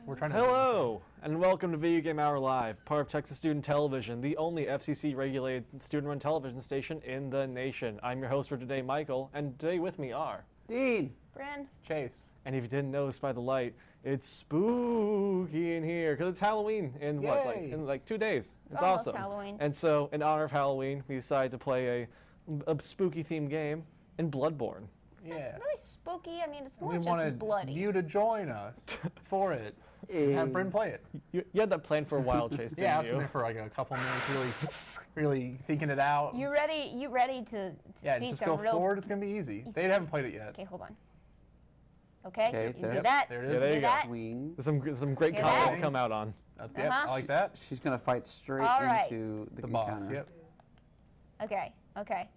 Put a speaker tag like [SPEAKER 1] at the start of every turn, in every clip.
[SPEAKER 1] We're trying to.
[SPEAKER 2] Hello, and welcome to Video Game Hour Live, part of Texas Student Television, the only FCC-regulated student-run television station in the nation. I'm your host for today, Michael, and today with me are...
[SPEAKER 3] Dean.
[SPEAKER 4] Bryn.
[SPEAKER 1] Chase.
[SPEAKER 2] And if you didn't notice by the light, it's spooky in here, because it's Halloween in in like 2 days. It's
[SPEAKER 4] almost
[SPEAKER 2] awesome.
[SPEAKER 4] Halloween.
[SPEAKER 2] And so, in honor of Halloween, we decided to play a spooky-themed game in Bloodborn.
[SPEAKER 1] Yeah.
[SPEAKER 4] Really spooky. I mean, it's more
[SPEAKER 1] We
[SPEAKER 4] just
[SPEAKER 1] wanted
[SPEAKER 4] bloody.
[SPEAKER 1] you to join us for it. Have Bryn play it.
[SPEAKER 2] You had that plan for a while, Chase, didn't
[SPEAKER 1] Yeah, I was
[SPEAKER 2] you?
[SPEAKER 1] sitting there for like a couple minutes, really thinking it out.
[SPEAKER 4] You ready? You ready to
[SPEAKER 1] Yeah,
[SPEAKER 4] see
[SPEAKER 1] just
[SPEAKER 4] some
[SPEAKER 1] go
[SPEAKER 4] real?
[SPEAKER 1] forward. It's gonna be easy. They haven't played it yet.
[SPEAKER 4] Okay, hold on. Okay,
[SPEAKER 3] Okay,
[SPEAKER 4] you do
[SPEAKER 3] there's-
[SPEAKER 4] that.
[SPEAKER 1] There
[SPEAKER 2] Yeah,
[SPEAKER 1] it is.
[SPEAKER 2] there you
[SPEAKER 4] do
[SPEAKER 2] go.
[SPEAKER 4] that.
[SPEAKER 3] Swing.
[SPEAKER 2] There's some great
[SPEAKER 4] Yeah,
[SPEAKER 2] content
[SPEAKER 4] that-
[SPEAKER 2] to come out on.
[SPEAKER 1] Yep, I like that.
[SPEAKER 3] She's gonna fight straight
[SPEAKER 4] All right.
[SPEAKER 3] into the
[SPEAKER 1] The boss.
[SPEAKER 3] encounter.
[SPEAKER 1] Yep.
[SPEAKER 4] Okay, okay.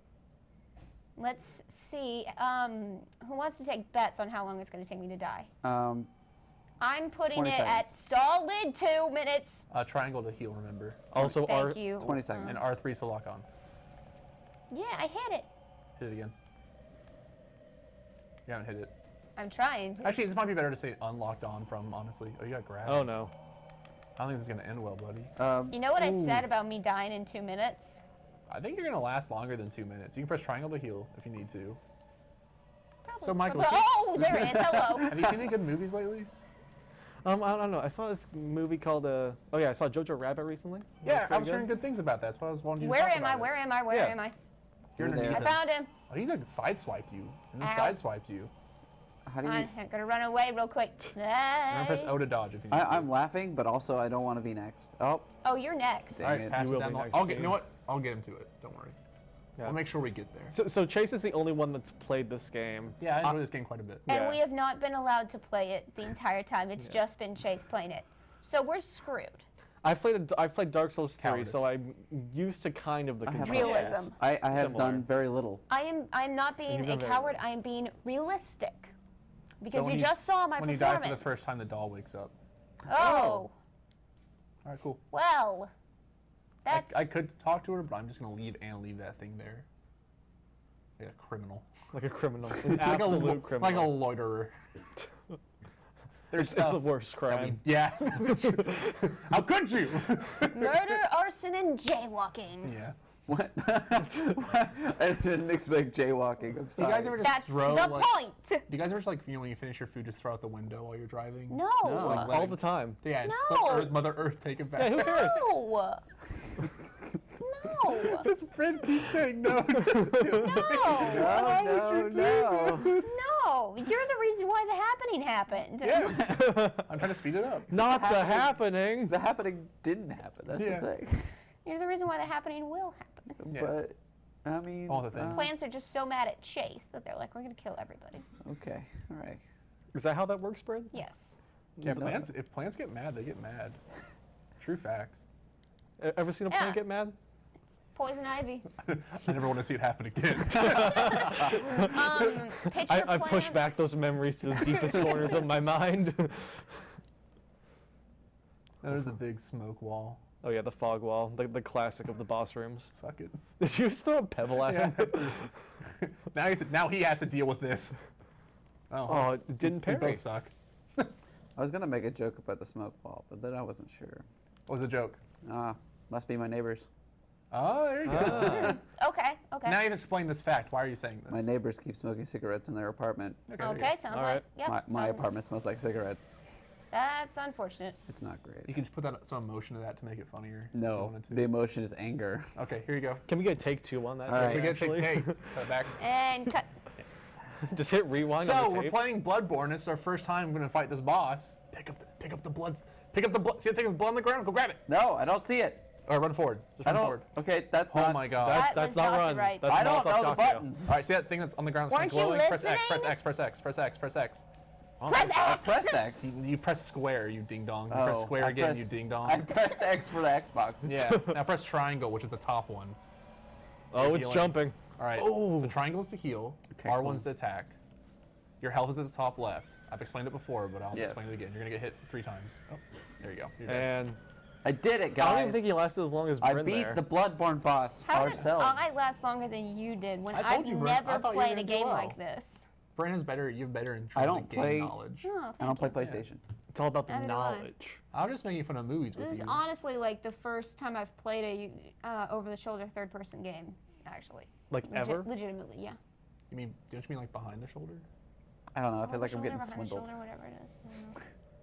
[SPEAKER 4] Let's see. Who wants to take bets on how long it's going to take me to die? I'm putting
[SPEAKER 3] 20
[SPEAKER 4] it at
[SPEAKER 3] seconds.
[SPEAKER 4] solid 2 minutes.
[SPEAKER 1] Triangle to heal. Remember.
[SPEAKER 2] Also,
[SPEAKER 4] Thank you.
[SPEAKER 3] 20 seconds.
[SPEAKER 1] And R3 to lock on.
[SPEAKER 4] Yeah, I hit it.
[SPEAKER 1] Hit it again. You haven't hit it.
[SPEAKER 4] I'm trying to.
[SPEAKER 1] Actually, this might be better to say unlocked on from, honestly. Oh, you got grabbed.
[SPEAKER 2] Oh no.
[SPEAKER 1] I don't think this is gonna end well, buddy.
[SPEAKER 4] You know what I
[SPEAKER 3] ooh.
[SPEAKER 4] said about me dying in 2 minutes?
[SPEAKER 1] I think you're gonna last longer than 2 minutes. You can press triangle to heal if you need to.
[SPEAKER 4] Probably.
[SPEAKER 1] So, Michael,
[SPEAKER 4] Oh, there it is. Hello.
[SPEAKER 1] Have you seen any good movies lately?
[SPEAKER 2] I don't know. I saw this movie called oh yeah, I saw Jojo Rabbit recently.
[SPEAKER 1] Yeah, I
[SPEAKER 2] Pretty
[SPEAKER 1] was
[SPEAKER 2] good.
[SPEAKER 1] hearing good things about that. That's why I was wanting you to
[SPEAKER 4] Where
[SPEAKER 1] talk
[SPEAKER 4] am I?
[SPEAKER 1] about it.
[SPEAKER 4] Where am I? Where
[SPEAKER 2] Yeah.
[SPEAKER 4] am I?
[SPEAKER 1] You're
[SPEAKER 3] You're there.
[SPEAKER 1] underneath
[SPEAKER 4] I
[SPEAKER 1] him.
[SPEAKER 4] found him.
[SPEAKER 1] Oh, he like sideswiped you. And then
[SPEAKER 4] Ow.
[SPEAKER 1] sideswiped you.
[SPEAKER 3] How do
[SPEAKER 4] Come on,
[SPEAKER 3] you?
[SPEAKER 4] I'm gonna run away real quick.
[SPEAKER 1] And press O to dodge if you need to.
[SPEAKER 3] I'm laughing, but also I don't want to be next. Oh,
[SPEAKER 4] Oh, you're next.
[SPEAKER 3] Dang
[SPEAKER 1] All right,
[SPEAKER 3] it.
[SPEAKER 1] pass
[SPEAKER 2] You
[SPEAKER 1] it
[SPEAKER 2] will
[SPEAKER 1] down
[SPEAKER 2] be
[SPEAKER 1] the
[SPEAKER 2] next,
[SPEAKER 1] I'll get.
[SPEAKER 2] yeah.
[SPEAKER 1] You know what? I'll get him to it. Don't worry.
[SPEAKER 2] Yeah.
[SPEAKER 1] We'll make sure we get there.
[SPEAKER 2] So Chase is the only one that's played this game.
[SPEAKER 1] Yeah, I enjoy this game quite a bit.
[SPEAKER 4] And
[SPEAKER 2] Yeah.
[SPEAKER 4] we have not been allowed to play it the entire time. It's just been Chase playing it. So we're screwed.
[SPEAKER 2] I've played Dark Souls 3,
[SPEAKER 1] Cowardice.
[SPEAKER 2] so I'm used to kind of the
[SPEAKER 3] I have
[SPEAKER 2] controls.
[SPEAKER 4] Realism.
[SPEAKER 3] I have
[SPEAKER 2] Similar.
[SPEAKER 3] done very little.
[SPEAKER 4] I'm not being
[SPEAKER 2] you've
[SPEAKER 4] a
[SPEAKER 2] done very
[SPEAKER 4] coward.
[SPEAKER 2] well.
[SPEAKER 4] I am being realistic. Because
[SPEAKER 1] when
[SPEAKER 4] you
[SPEAKER 1] you-
[SPEAKER 4] just saw my
[SPEAKER 1] When you die
[SPEAKER 4] performance.
[SPEAKER 1] for the first time, the doll wakes up.
[SPEAKER 4] Oh,
[SPEAKER 1] All right, cool.
[SPEAKER 4] well. That's
[SPEAKER 1] I could talk to her, but I'm just gonna leave that thing there. Like a criminal.
[SPEAKER 2] Like a criminal, an
[SPEAKER 1] Like a
[SPEAKER 2] absolute
[SPEAKER 1] lo-
[SPEAKER 2] criminal.
[SPEAKER 1] Like a loiterer.
[SPEAKER 2] it's the worst crime.
[SPEAKER 1] Yeah. How could you?
[SPEAKER 4] murder, arson, and jaywalking.
[SPEAKER 1] Yeah.
[SPEAKER 3] What? I didn't expect jaywalking. I'm
[SPEAKER 1] Do
[SPEAKER 3] sorry.
[SPEAKER 1] you guys ever just
[SPEAKER 4] That's
[SPEAKER 1] throw
[SPEAKER 4] the
[SPEAKER 1] like?
[SPEAKER 4] point.
[SPEAKER 1] Do you guys ever just like when you finish your food, just throw out the window while you're driving?
[SPEAKER 4] No.
[SPEAKER 3] No.
[SPEAKER 1] Like,
[SPEAKER 2] All the time.
[SPEAKER 1] Yeah.
[SPEAKER 4] No.
[SPEAKER 1] Let Mother Earth take it back.
[SPEAKER 2] Yeah, who cares?
[SPEAKER 4] No. No.
[SPEAKER 1] This friend keeps saying no. Just do it.
[SPEAKER 4] No.
[SPEAKER 3] No, no.
[SPEAKER 4] No. You're the reason why the happening happened.
[SPEAKER 1] Yeah. I'm trying to speed it up.
[SPEAKER 2] Not the happening.
[SPEAKER 3] The happening didn't happen. That's
[SPEAKER 1] Yeah.
[SPEAKER 3] the thing.
[SPEAKER 4] You're the reason why the happening will happen.
[SPEAKER 1] Yeah.
[SPEAKER 3] But I mean,
[SPEAKER 1] All the things.
[SPEAKER 4] Plants are just so mad at Chase that they're like, we're gonna kill everybody.
[SPEAKER 3] Okay, all right.
[SPEAKER 2] Is that how that works, Brad?
[SPEAKER 4] Yes.
[SPEAKER 1] Yeah,
[SPEAKER 3] No.
[SPEAKER 1] plants. If plants get mad, they get mad. True facts.
[SPEAKER 2] Ever seen a plant
[SPEAKER 4] Yeah.
[SPEAKER 2] get mad?
[SPEAKER 4] Poison ivy.
[SPEAKER 1] I never want to see it happen again.
[SPEAKER 4] Picture
[SPEAKER 2] I've pushed back
[SPEAKER 4] plants.
[SPEAKER 2] those memories to the deepest corners of my mind.
[SPEAKER 1] There's a big smoke wall.
[SPEAKER 2] Oh yeah, the fog wall, the classic of the boss rooms.
[SPEAKER 1] Suck it.
[SPEAKER 2] Did you just throw a pebble at
[SPEAKER 1] Yeah.
[SPEAKER 2] him?
[SPEAKER 1] now he has to deal with this.
[SPEAKER 2] Oh, it didn't
[SPEAKER 1] We
[SPEAKER 2] parry.
[SPEAKER 1] both suck.
[SPEAKER 3] I was gonna make a joke about the smoke ball, but then I wasn't sure.
[SPEAKER 1] What was a joke?
[SPEAKER 3] Must be my neighbors.
[SPEAKER 1] Oh, there you go.
[SPEAKER 2] Ah.
[SPEAKER 4] Okay. Okay.
[SPEAKER 1] Now you've explained this fact. Why are you saying this?
[SPEAKER 3] My neighbors keep smoking cigarettes in their apartment.
[SPEAKER 1] Okay. there you
[SPEAKER 4] Okay.
[SPEAKER 1] go.
[SPEAKER 4] Sounds
[SPEAKER 2] All
[SPEAKER 4] like.
[SPEAKER 2] right.
[SPEAKER 4] Yep.
[SPEAKER 3] My apartment smells like cigarettes.
[SPEAKER 4] That's unfortunate.
[SPEAKER 3] It's not great.
[SPEAKER 1] You can just put that some emotion to that to make it funnier. if you
[SPEAKER 3] No,
[SPEAKER 1] wanted to.
[SPEAKER 3] the emotion is anger.
[SPEAKER 1] Okay, here you go.
[SPEAKER 2] Can we get a take 2 on that?
[SPEAKER 3] All right.
[SPEAKER 1] We get to
[SPEAKER 2] actually?
[SPEAKER 1] take cut it back.
[SPEAKER 4] And cut.
[SPEAKER 2] Just hit rewind
[SPEAKER 1] So
[SPEAKER 2] on the
[SPEAKER 1] we're
[SPEAKER 2] tape.
[SPEAKER 1] playing Bloodborne. It's our first time we're gonna fight this boss. Pick up the blood. Pick up the blood. See the thing with blood on the ground? Go grab it.
[SPEAKER 3] No, I don't see it.
[SPEAKER 1] All right, run forward. Just
[SPEAKER 3] I
[SPEAKER 1] run
[SPEAKER 3] don't.
[SPEAKER 1] forward.
[SPEAKER 3] Okay, that's
[SPEAKER 1] Oh
[SPEAKER 3] not.
[SPEAKER 1] my god.
[SPEAKER 4] That
[SPEAKER 2] That's
[SPEAKER 4] was
[SPEAKER 2] not
[SPEAKER 4] not
[SPEAKER 2] run.
[SPEAKER 4] right.
[SPEAKER 2] That's
[SPEAKER 3] I don't
[SPEAKER 2] Molotov
[SPEAKER 3] know the
[SPEAKER 2] cocktail.
[SPEAKER 3] buttons.
[SPEAKER 1] All right, see that thing that's on the ground?
[SPEAKER 4] Weren't you
[SPEAKER 1] glowing? Press X. Press
[SPEAKER 4] listening?
[SPEAKER 1] X. Press X. Press X. Press X. Press X.
[SPEAKER 4] Press X.
[SPEAKER 3] Press X.
[SPEAKER 1] You press square, you ding dong. You press
[SPEAKER 3] Oh,
[SPEAKER 1] square
[SPEAKER 3] I
[SPEAKER 1] again,
[SPEAKER 3] press-
[SPEAKER 1] you ding dong.
[SPEAKER 3] I pressed X for the Xbox.
[SPEAKER 1] Yeah. Now press triangle, which is the top one.
[SPEAKER 2] Oh,
[SPEAKER 1] You're
[SPEAKER 2] it's
[SPEAKER 1] healing.
[SPEAKER 2] jumping.
[SPEAKER 1] All right.
[SPEAKER 2] Oh.
[SPEAKER 1] The triangle is to heal.
[SPEAKER 3] Okay,
[SPEAKER 1] R1's
[SPEAKER 3] cool.
[SPEAKER 1] to attack. Your health is at the top left. I've explained it before, but I'll
[SPEAKER 3] Yes.
[SPEAKER 1] explain it again. You're gonna get hit 3 times. Oh, there you go. You're dead.
[SPEAKER 2] And
[SPEAKER 3] I did it, guys.
[SPEAKER 2] I don't even think he lasted as long as
[SPEAKER 3] I
[SPEAKER 2] Bryn
[SPEAKER 3] beat
[SPEAKER 2] there.
[SPEAKER 3] the Bloodborne boss
[SPEAKER 4] How did
[SPEAKER 3] ourselves.
[SPEAKER 4] I last longer than you did when
[SPEAKER 1] I
[SPEAKER 4] I've
[SPEAKER 1] told you, Bryn. I
[SPEAKER 4] never
[SPEAKER 1] thought you
[SPEAKER 4] played
[SPEAKER 1] were
[SPEAKER 4] a
[SPEAKER 1] gonna do
[SPEAKER 4] game
[SPEAKER 1] well.
[SPEAKER 4] like this?
[SPEAKER 1] Brandon's better. You have better
[SPEAKER 3] I
[SPEAKER 1] intrinsic
[SPEAKER 3] don't
[SPEAKER 1] game
[SPEAKER 3] play-
[SPEAKER 1] knowledge.
[SPEAKER 4] Oh,
[SPEAKER 3] I don't
[SPEAKER 4] thank
[SPEAKER 3] play
[SPEAKER 4] you.
[SPEAKER 3] PlayStation.
[SPEAKER 2] It's all about the
[SPEAKER 4] Neither do I.
[SPEAKER 2] knowledge.
[SPEAKER 1] I was just making fun of movies with
[SPEAKER 4] This is
[SPEAKER 1] you.
[SPEAKER 4] honestly like the first time I've played a over-the-shoulder third-person game, actually.
[SPEAKER 2] Like ever?
[SPEAKER 4] Legitimately, yeah.
[SPEAKER 1] Don't you mean like behind the shoulder?
[SPEAKER 3] I don't know. I feel
[SPEAKER 4] Over
[SPEAKER 3] like
[SPEAKER 4] the
[SPEAKER 3] I'm getting
[SPEAKER 4] shoulder, behind the
[SPEAKER 3] swindled.
[SPEAKER 4] shoulder, whatever it is. I don't know.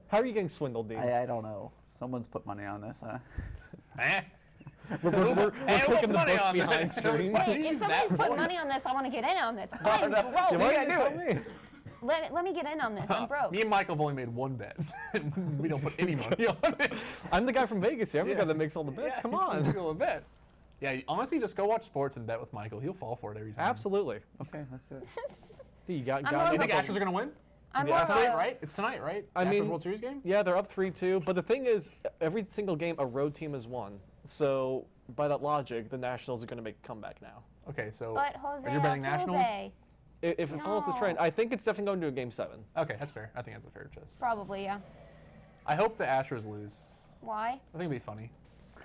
[SPEAKER 2] How are you getting swindled, Dean?
[SPEAKER 3] I don't know. Someone's put money on this, huh?
[SPEAKER 1] Eh?
[SPEAKER 2] We're
[SPEAKER 1] Hey,
[SPEAKER 2] clicking the
[SPEAKER 1] money
[SPEAKER 2] books
[SPEAKER 1] on
[SPEAKER 2] behind
[SPEAKER 1] that.
[SPEAKER 2] screen.
[SPEAKER 4] Hey, if somebody's put
[SPEAKER 1] voice.
[SPEAKER 4] money on this, I want to get in on this. I'm
[SPEAKER 3] no.
[SPEAKER 4] broke.
[SPEAKER 2] Yeah, why
[SPEAKER 3] See, I
[SPEAKER 2] didn't you
[SPEAKER 3] knew
[SPEAKER 2] tell
[SPEAKER 3] it.
[SPEAKER 2] me?
[SPEAKER 4] Let me get in on this. I'm broke.
[SPEAKER 1] Me and Michael have only made one bet. We don't put any money on it.
[SPEAKER 2] I'm the guy from Vegas here. I'm the
[SPEAKER 1] Yeah.
[SPEAKER 2] guy that makes all the bets.
[SPEAKER 1] Yeah,
[SPEAKER 2] Come
[SPEAKER 1] he's
[SPEAKER 2] on.
[SPEAKER 1] gonna bet. Yeah, honestly, just go watch sports and bet with Michael. He'll fall for it every time.
[SPEAKER 2] Absolutely.
[SPEAKER 3] Okay, let's do it.
[SPEAKER 2] You got
[SPEAKER 4] I'm
[SPEAKER 2] got
[SPEAKER 4] more
[SPEAKER 2] me.
[SPEAKER 1] You
[SPEAKER 4] of
[SPEAKER 1] think
[SPEAKER 4] a-
[SPEAKER 1] Astros are gonna win?
[SPEAKER 4] I'm
[SPEAKER 2] Yeah,
[SPEAKER 4] more
[SPEAKER 1] It's
[SPEAKER 4] of
[SPEAKER 1] tonight,
[SPEAKER 4] a-
[SPEAKER 1] right? It's tonight, right?
[SPEAKER 2] I
[SPEAKER 1] Astros
[SPEAKER 2] mean-
[SPEAKER 1] World Series game.
[SPEAKER 2] Yeah, they're up 3-2, but the thing is, every single game a road team has won. So by that logic, the Nationals are going to make a comeback now.
[SPEAKER 1] Okay, so
[SPEAKER 4] But Jose
[SPEAKER 1] are you betting Nationals?
[SPEAKER 4] Altuve.
[SPEAKER 2] If it follows the trend,
[SPEAKER 4] No.
[SPEAKER 2] I think it's definitely going to a Game 7.
[SPEAKER 1] Okay, that's fair. I think that's a fair choice.
[SPEAKER 4] Probably, yeah.
[SPEAKER 1] I hope the Astros lose.
[SPEAKER 4] Why?
[SPEAKER 1] I think it'd be funny.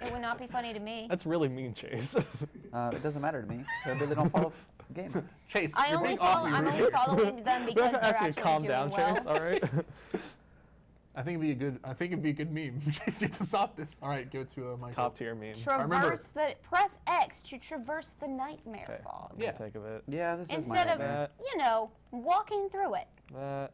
[SPEAKER 4] It would not be funny to me.
[SPEAKER 2] That's really mean, Chase.
[SPEAKER 3] It doesn't matter to me. I really don't follow games.
[SPEAKER 1] Chase,
[SPEAKER 4] I
[SPEAKER 1] you're
[SPEAKER 4] only
[SPEAKER 1] being
[SPEAKER 4] follow,
[SPEAKER 1] awfully
[SPEAKER 4] I'm
[SPEAKER 1] rude.
[SPEAKER 4] only following them
[SPEAKER 2] We
[SPEAKER 4] because
[SPEAKER 2] have to
[SPEAKER 4] they're
[SPEAKER 2] ask you
[SPEAKER 4] actually
[SPEAKER 2] to calm
[SPEAKER 4] doing
[SPEAKER 2] down,
[SPEAKER 4] well.
[SPEAKER 2] Chase. All right.
[SPEAKER 1] I think it'd be a good meme. Chase, you have to stop this. All right, go to Michael.
[SPEAKER 2] Top tier meme.
[SPEAKER 1] remember-
[SPEAKER 4] Press X to traverse the nightmare
[SPEAKER 2] Okay.
[SPEAKER 4] fog.
[SPEAKER 1] Yeah.
[SPEAKER 2] Take of it.
[SPEAKER 3] Yeah, this is my
[SPEAKER 4] Instead of,
[SPEAKER 3] nightmare.
[SPEAKER 4] walking through it.
[SPEAKER 2] That.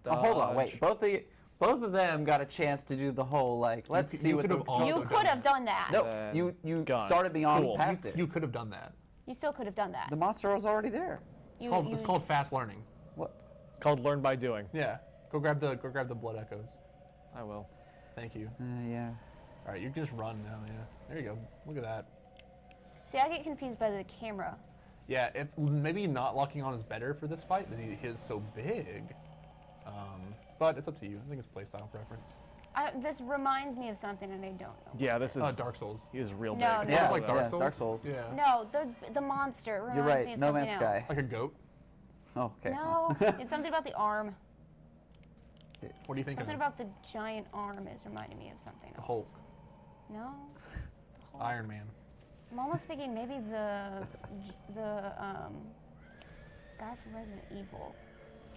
[SPEAKER 3] Oh, hold on,
[SPEAKER 2] dodge.
[SPEAKER 3] wait. Both of them got a chance to do the whole let's
[SPEAKER 1] you
[SPEAKER 3] see what the
[SPEAKER 1] could've also
[SPEAKER 4] You
[SPEAKER 1] done
[SPEAKER 4] could have
[SPEAKER 1] that.
[SPEAKER 4] done that.
[SPEAKER 3] No,
[SPEAKER 2] Then
[SPEAKER 3] you
[SPEAKER 2] gone.
[SPEAKER 3] started me on
[SPEAKER 2] Cool.
[SPEAKER 3] past it.
[SPEAKER 1] You could have done that.
[SPEAKER 4] You still could have done that.
[SPEAKER 3] The monster was already there.
[SPEAKER 1] It's called fast learning.
[SPEAKER 3] What?
[SPEAKER 2] It's called learn by doing.
[SPEAKER 1] Yeah. Go grab the blood echoes.
[SPEAKER 2] I will.
[SPEAKER 1] Thank you.
[SPEAKER 3] Yeah.
[SPEAKER 1] All right, you can just run now. Yeah. There you go. Look at that.
[SPEAKER 4] See, I get confused by the camera.
[SPEAKER 1] Yeah. If maybe not locking on is better for this fight, but he is so big. But it's up to you. I think it's playstyle preference.
[SPEAKER 4] This reminds me of something and I don't know.
[SPEAKER 2] Yeah, this is.
[SPEAKER 1] Dark Souls.
[SPEAKER 2] He is real
[SPEAKER 4] No,
[SPEAKER 2] big.
[SPEAKER 4] no.
[SPEAKER 3] Yeah,
[SPEAKER 1] like Dark
[SPEAKER 3] yeah,
[SPEAKER 1] Souls?
[SPEAKER 3] Dark Souls.
[SPEAKER 1] Yeah.
[SPEAKER 4] No, the monster reminds
[SPEAKER 3] You're
[SPEAKER 4] me
[SPEAKER 3] right.
[SPEAKER 4] of
[SPEAKER 3] No
[SPEAKER 4] something
[SPEAKER 3] Man's
[SPEAKER 4] else.
[SPEAKER 3] Sky.
[SPEAKER 1] Like a goat.
[SPEAKER 3] Oh, okay.
[SPEAKER 4] No, it's something about the arm.
[SPEAKER 1] What do you think
[SPEAKER 4] Something
[SPEAKER 1] of?
[SPEAKER 4] about the giant arm is reminding me of something else.
[SPEAKER 1] The Hulk,
[SPEAKER 4] No. The Hulk.
[SPEAKER 1] Iron Man.
[SPEAKER 4] I'm almost thinking maybe the guy from Resident Evil.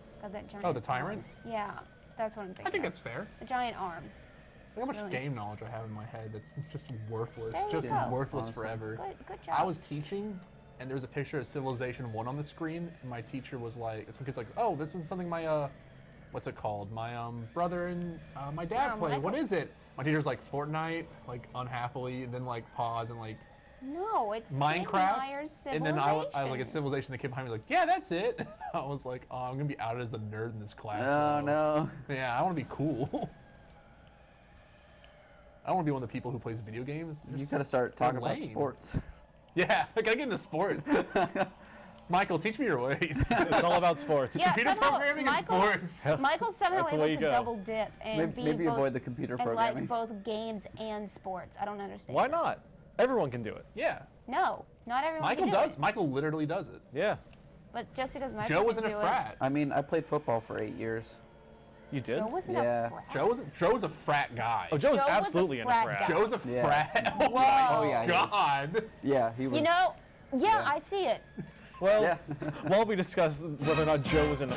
[SPEAKER 4] He's got that giant.
[SPEAKER 1] Oh, the Tyrant?
[SPEAKER 4] arm. Yeah, that's what I'm thinking.
[SPEAKER 1] I think
[SPEAKER 4] of.
[SPEAKER 1] that's fair.
[SPEAKER 4] a giant arm.
[SPEAKER 1] Look how much
[SPEAKER 4] Really?
[SPEAKER 1] game knowledge I have in my head that's just worthless.
[SPEAKER 4] There you
[SPEAKER 1] Just
[SPEAKER 4] go.
[SPEAKER 1] worthless
[SPEAKER 3] Honestly.
[SPEAKER 1] forever.
[SPEAKER 4] Good job.
[SPEAKER 1] I was teaching, and there was a picture of Civilization 1 on the screen, and my teacher was like, some kid's like, oh, this is something my, what's it called? My brother and my dad
[SPEAKER 4] Oh,
[SPEAKER 1] play. What
[SPEAKER 4] Michael.
[SPEAKER 1] is it? My teacher's like, Fortnite, like unhappily, and then like pause and like,
[SPEAKER 4] No, it's
[SPEAKER 1] Minecraft.
[SPEAKER 4] Sid Meier's
[SPEAKER 1] And then I was like,
[SPEAKER 4] Civilization.
[SPEAKER 1] it's Civilization. The kid behind me was like, yeah, that's it. I was like, oh, I'm gonna be outed as the nerd in this class.
[SPEAKER 3] Oh,
[SPEAKER 1] though.
[SPEAKER 3] no.
[SPEAKER 1] Yeah, I want to be cool. I don't want to be one of the people who plays video games. They're
[SPEAKER 3] You
[SPEAKER 1] so-
[SPEAKER 3] gotta start
[SPEAKER 1] they're
[SPEAKER 3] talking about
[SPEAKER 1] lame.
[SPEAKER 3] sports.
[SPEAKER 1] Yeah, I gotta get into sports. Michael, teach me your ways.
[SPEAKER 2] It's all about sports.
[SPEAKER 4] Yeah,
[SPEAKER 1] Computer
[SPEAKER 4] somehow
[SPEAKER 1] programming and sports.
[SPEAKER 4] Michael's somehow
[SPEAKER 2] That's the
[SPEAKER 4] able
[SPEAKER 2] way you
[SPEAKER 4] to
[SPEAKER 2] go.
[SPEAKER 4] double dip and be
[SPEAKER 3] Maybe
[SPEAKER 4] both,
[SPEAKER 3] avoid the computer
[SPEAKER 4] and
[SPEAKER 3] programming.
[SPEAKER 4] like both games and sports. I don't understand.
[SPEAKER 2] Why
[SPEAKER 4] that.
[SPEAKER 2] not? Everyone can do it.
[SPEAKER 1] Yeah,
[SPEAKER 4] No, not everyone
[SPEAKER 1] Michael
[SPEAKER 4] can do
[SPEAKER 1] does.
[SPEAKER 4] it.
[SPEAKER 1] Michael literally does it.
[SPEAKER 2] Yeah.
[SPEAKER 4] But just because Michael
[SPEAKER 1] Joe was
[SPEAKER 4] can
[SPEAKER 1] in a
[SPEAKER 4] do
[SPEAKER 1] frat.
[SPEAKER 3] I mean, I played football for 8 years.
[SPEAKER 2] You
[SPEAKER 4] It,
[SPEAKER 2] did?
[SPEAKER 4] Joe wasn't
[SPEAKER 3] Yeah.
[SPEAKER 4] a frat.
[SPEAKER 1] Joe's a frat guy.
[SPEAKER 2] Oh, Joe's
[SPEAKER 4] Joe was a
[SPEAKER 2] absolutely in a
[SPEAKER 4] frat
[SPEAKER 2] frat.
[SPEAKER 4] guy.
[SPEAKER 1] Joe's a
[SPEAKER 3] Yeah.
[SPEAKER 1] frat. Oh
[SPEAKER 4] Whoa.
[SPEAKER 1] my
[SPEAKER 3] Oh, yeah, he is.
[SPEAKER 1] God.
[SPEAKER 3] Yeah, he was.
[SPEAKER 4] You know, yeah,
[SPEAKER 3] Yeah.
[SPEAKER 4] I see it.
[SPEAKER 2] Well,
[SPEAKER 3] Yeah.
[SPEAKER 2] while we discuss whether or not Joe was in a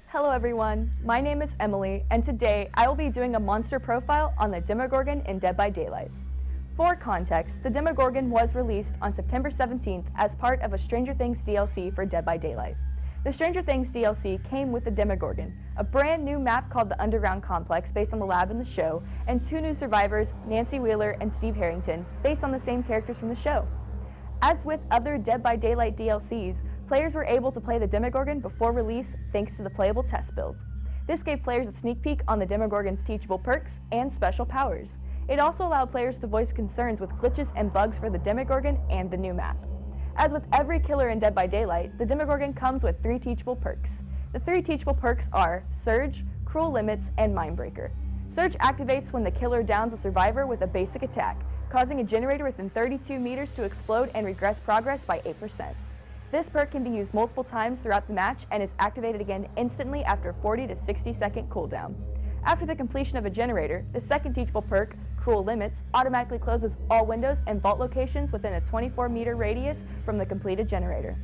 [SPEAKER 5] Hello everyone, my name is Emily, and today I will be doing a monster profile on the Demogorgon in Dead by Daylight. For context, the Demogorgon was released on September 17th as part of a Stranger Things DLC for Dead by Daylight. The Stranger Things DLC came with the Demogorgon, a brand new map called the Underground Complex based on the lab in the show, and 2 new survivors, Nancy Wheeler and Steve Harrington, based on the same characters from the show. As with other Dead by Daylight DLCs, players were able to play the Demogorgon before release thanks to the playable test builds. This gave players a sneak peek on the Demogorgon's teachable perks and special powers. It also allowed players to voice concerns with glitches and bugs for the Demogorgon and the new map. As with every killer in Dead by Daylight, the Demogorgon comes with 3 teachable perks. The 3 teachable perks are Surge, Cruel Limits, and Mindbreaker. Surge activates when the killer downs a survivor with a basic attack, causing a generator within 32 meters to explode and regress progress by 8%. This perk can be used multiple times throughout the match and is activated again instantly after a 40 to 60 second cooldown. After the completion of a generator, the second teachable perk, Cruel Limits, automatically closes all windows and vault locations within a 24-meter radius from the completed generator.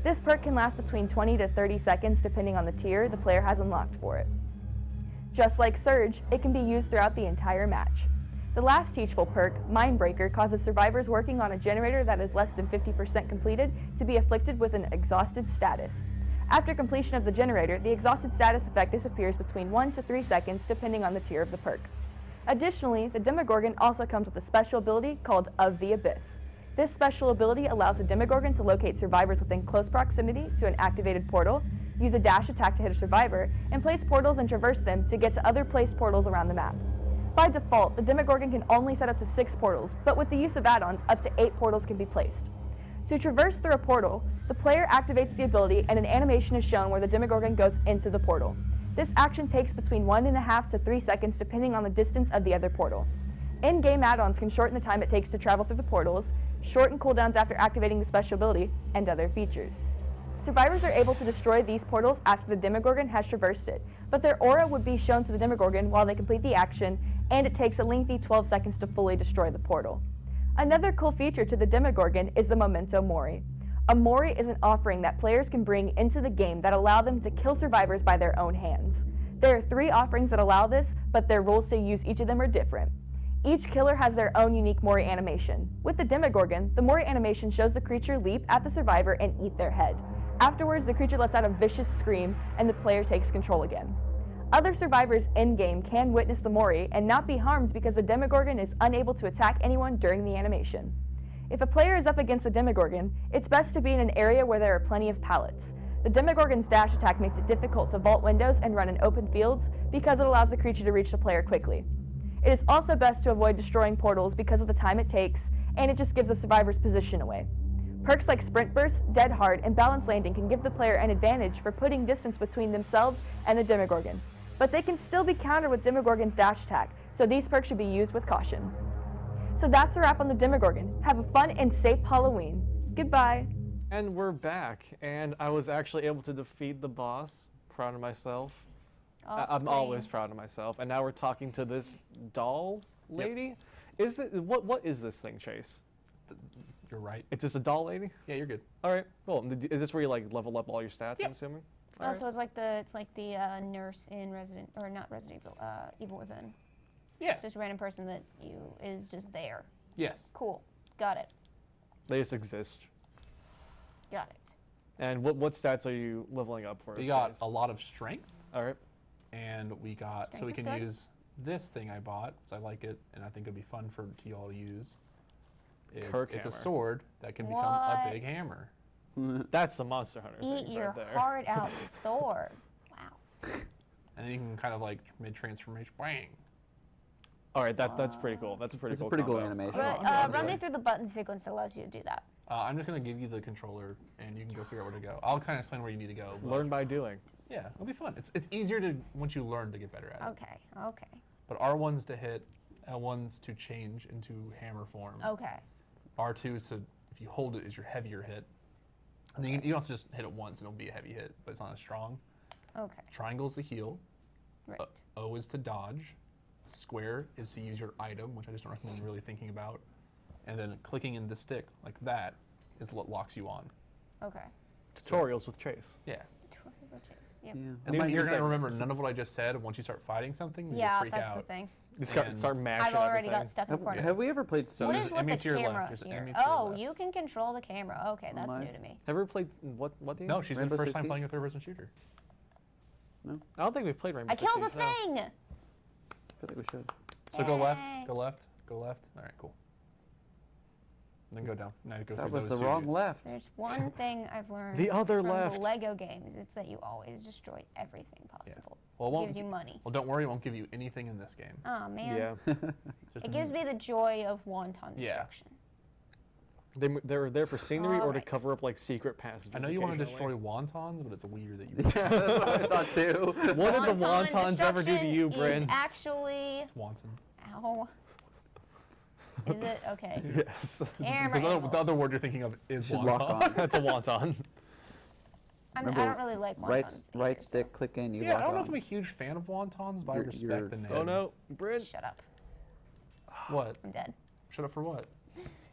[SPEAKER 5] This perk can last between 20 to 30 seconds depending on the tier the player has unlocked for it. Just like Surge, it can be used throughout the entire match. The last teachable perk, Mindbreaker, causes survivors working on a generator that is less than 50% completed to be afflicted with an exhausted status. After completion of the generator, the exhausted status effect disappears between 1 to 3 seconds depending on the tier of the perk. Additionally, the Demogorgon also comes with a special ability called Of the Abyss. This special ability allows the Demogorgon to locate survivors within close proximity to an activated portal, use a dash attack to hit a survivor, and place portals and traverse them to get to other placed portals around the map. By default, the Demogorgon can only set up to 6 portals, but with the use of add-ons, up to 8 portals can be placed. To traverse through a portal, the player activates the ability and an animation is shown where the Demogorgon goes into the portal. This action takes between 1.5 to 3 seconds depending on the distance of the other portal. In-game add-ons can shorten the time it takes to travel through the portals, shorten cooldowns after activating the special ability, and other features. Survivors are able to destroy these portals after the Demogorgon has traversed it, but their aura would be shown to the Demogorgon while they complete the action, and it takes a lengthy 12 seconds to fully destroy the portal. Another cool feature to the Demogorgon is the Memento Mori. A Mori is an offering that players can bring into the game that allow them to kill survivors by their own hands. There are 3 offerings that allow this, but their rules to use each of them are different. Each killer has their own unique Mori animation. With the Demogorgon, the Mori animation shows the creature leap at the survivor and eat their head. Afterwards, the creature lets out a vicious scream, and the player takes control again. Other survivors in-game can witness the Mori and not be harmed because the Demogorgon is unable to attack anyone during the animation. If a player is up against the Demogorgon, it's best to be in an area where there are plenty of pallets. The Demogorgon's dash attack makes it difficult to vault windows and run in open fields because it allows the creature to reach the player quickly. It is also best to avoid destroying portals because of the time it takes, and it just gives the survivor's position away. Perks like Sprint Burst, Dead Hard, and Balance Landing can give the player an advantage for putting distance between themselves and the Demogorgon, but they can still be countered with Demogorgon's dash attack, so these perks should be used with caution. So that's a wrap on the Demogorgon. Have a fun and safe Halloween. Goodbye.
[SPEAKER 2] And we're back, and I was actually able to defeat the boss. Proud of myself. I'm always proud of myself. And now we're talking to this doll lady. Yep. Is it what is this thing, Chase?
[SPEAKER 1] You're right.
[SPEAKER 2] It's just a doll lady?
[SPEAKER 1] Yeah, you're good.
[SPEAKER 2] All right. Cool. Is this where you like level up all your stats? Yep. I'm assuming.
[SPEAKER 4] Oh, so it's like the nurse in Evil Within.
[SPEAKER 1] Yeah.
[SPEAKER 4] It's just a random person that is just there.
[SPEAKER 1] Yes.
[SPEAKER 4] Cool. Got it.
[SPEAKER 2] They just exist.
[SPEAKER 4] Got it.
[SPEAKER 2] And what stats are you leveling up for?
[SPEAKER 1] We got a lot of strength.
[SPEAKER 2] All right.
[SPEAKER 1] And we got, so we can use this thing I bought, so I like it, and I think it'd be fun for y'all to use. It's a sword that can become a big hammer.
[SPEAKER 2] That's the Monster Hunter
[SPEAKER 4] Eat
[SPEAKER 2] thing
[SPEAKER 4] your
[SPEAKER 2] right there.
[SPEAKER 4] heart out, Thor. Wow.
[SPEAKER 1] And then you can kind of like mid-transformation, bang.
[SPEAKER 2] All right, that's pretty cool. That's a pretty cool
[SPEAKER 3] cool
[SPEAKER 2] combo.
[SPEAKER 3] animation.
[SPEAKER 4] Run me through the button sequence that allows you to do that.
[SPEAKER 1] I'm just going to give you the controller, and you can go figure out where to go. I'll kind of explain where you need to go.
[SPEAKER 2] Learn by doing.
[SPEAKER 1] Yeah, it'll be fun. It's easier to once you learn to get better at it.
[SPEAKER 4] Okay.
[SPEAKER 1] But R1's to hit, L1's to change into hammer form.
[SPEAKER 4] Okay.
[SPEAKER 1] R2 is to, if you hold it, is your heavier hit. And then you don't just hit it once and it'll be a heavy hit, but it's not as strong.
[SPEAKER 4] Okay.
[SPEAKER 1] Triangle's to heal.
[SPEAKER 4] Right.
[SPEAKER 1] O is to dodge. Square is to use your item, which I just don't recommend really thinking about. And then clicking in the stick like that is what locks you on.
[SPEAKER 4] Okay.
[SPEAKER 2] Tutorials with Chase.
[SPEAKER 1] Yeah.
[SPEAKER 4] Yep.
[SPEAKER 1] It's like you're going to remember none of what I just said. Once you start fighting something, you freak
[SPEAKER 4] that's
[SPEAKER 1] out.
[SPEAKER 4] the thing.
[SPEAKER 2] You start mashing
[SPEAKER 4] I've already
[SPEAKER 2] everything.
[SPEAKER 4] got stuck in corner.
[SPEAKER 3] Have we ever played
[SPEAKER 4] What is with the camera
[SPEAKER 1] There's an
[SPEAKER 4] here?
[SPEAKER 1] enemy to your
[SPEAKER 4] Oh,
[SPEAKER 1] left.
[SPEAKER 4] you can control the camera. Okay, that's new to me.
[SPEAKER 2] Have you ever played what do you?
[SPEAKER 1] No, she's
[SPEAKER 3] Rainbow
[SPEAKER 1] the first
[SPEAKER 3] Six
[SPEAKER 1] time
[SPEAKER 3] Siege?
[SPEAKER 1] playing a third-person shooter.
[SPEAKER 3] No?
[SPEAKER 2] I don't think we've played Rainbow
[SPEAKER 4] I
[SPEAKER 2] Six
[SPEAKER 4] killed the
[SPEAKER 2] Siege, no.
[SPEAKER 4] thing!
[SPEAKER 3] I feel like we should.
[SPEAKER 1] So go left,
[SPEAKER 4] Yay.
[SPEAKER 1] go left, go left. All right, cool. And then go down. Now you go
[SPEAKER 3] That
[SPEAKER 1] through
[SPEAKER 3] was
[SPEAKER 1] those
[SPEAKER 3] the
[SPEAKER 1] two
[SPEAKER 3] wrong
[SPEAKER 1] dudes.
[SPEAKER 3] left.
[SPEAKER 4] There's one thing I've learned
[SPEAKER 2] The other
[SPEAKER 4] from
[SPEAKER 2] left.
[SPEAKER 4] the Lego games. It's that you always destroy everything possible.
[SPEAKER 1] Well, it
[SPEAKER 4] It
[SPEAKER 1] won't
[SPEAKER 4] gives you money.
[SPEAKER 1] Well, don't worry, it won't give you anything in this game.
[SPEAKER 4] Oh, man.
[SPEAKER 2] Yeah.
[SPEAKER 1] Just
[SPEAKER 4] It gives me the joy of wanton
[SPEAKER 1] Yeah.
[SPEAKER 4] destruction.
[SPEAKER 2] They're there for scenery or to
[SPEAKER 4] Alright.
[SPEAKER 2] cover up like secret passages.
[SPEAKER 1] I know you want to
[SPEAKER 2] occasionally.
[SPEAKER 1] destroy wontons, but it's weird that you.
[SPEAKER 3] Yeah, that's what I thought too.
[SPEAKER 2] What did the
[SPEAKER 4] Wanton
[SPEAKER 2] wontons ever do to you,
[SPEAKER 4] destruction
[SPEAKER 2] Bryn?
[SPEAKER 4] is actually...
[SPEAKER 1] It's wanton.
[SPEAKER 4] Ow. Is it? Okay.
[SPEAKER 2] Yes.
[SPEAKER 4] Camera
[SPEAKER 1] The
[SPEAKER 4] angles.
[SPEAKER 1] other word you're thinking of is
[SPEAKER 3] Should
[SPEAKER 1] wonton.
[SPEAKER 3] lock on.
[SPEAKER 2] That's a wonton.
[SPEAKER 4] I
[SPEAKER 3] Remember,
[SPEAKER 4] don't really like wontons
[SPEAKER 3] Right
[SPEAKER 4] either, so-
[SPEAKER 3] stick, click in, you
[SPEAKER 1] Yeah,
[SPEAKER 3] lock
[SPEAKER 1] I don't know
[SPEAKER 3] on.
[SPEAKER 1] if I'm a huge fan of wontons, but I
[SPEAKER 3] You're-
[SPEAKER 1] respect the name.
[SPEAKER 2] Oh no, Bryn.
[SPEAKER 4] Shut up.
[SPEAKER 1] What?
[SPEAKER 4] I'm dead.
[SPEAKER 1] Shut up for what?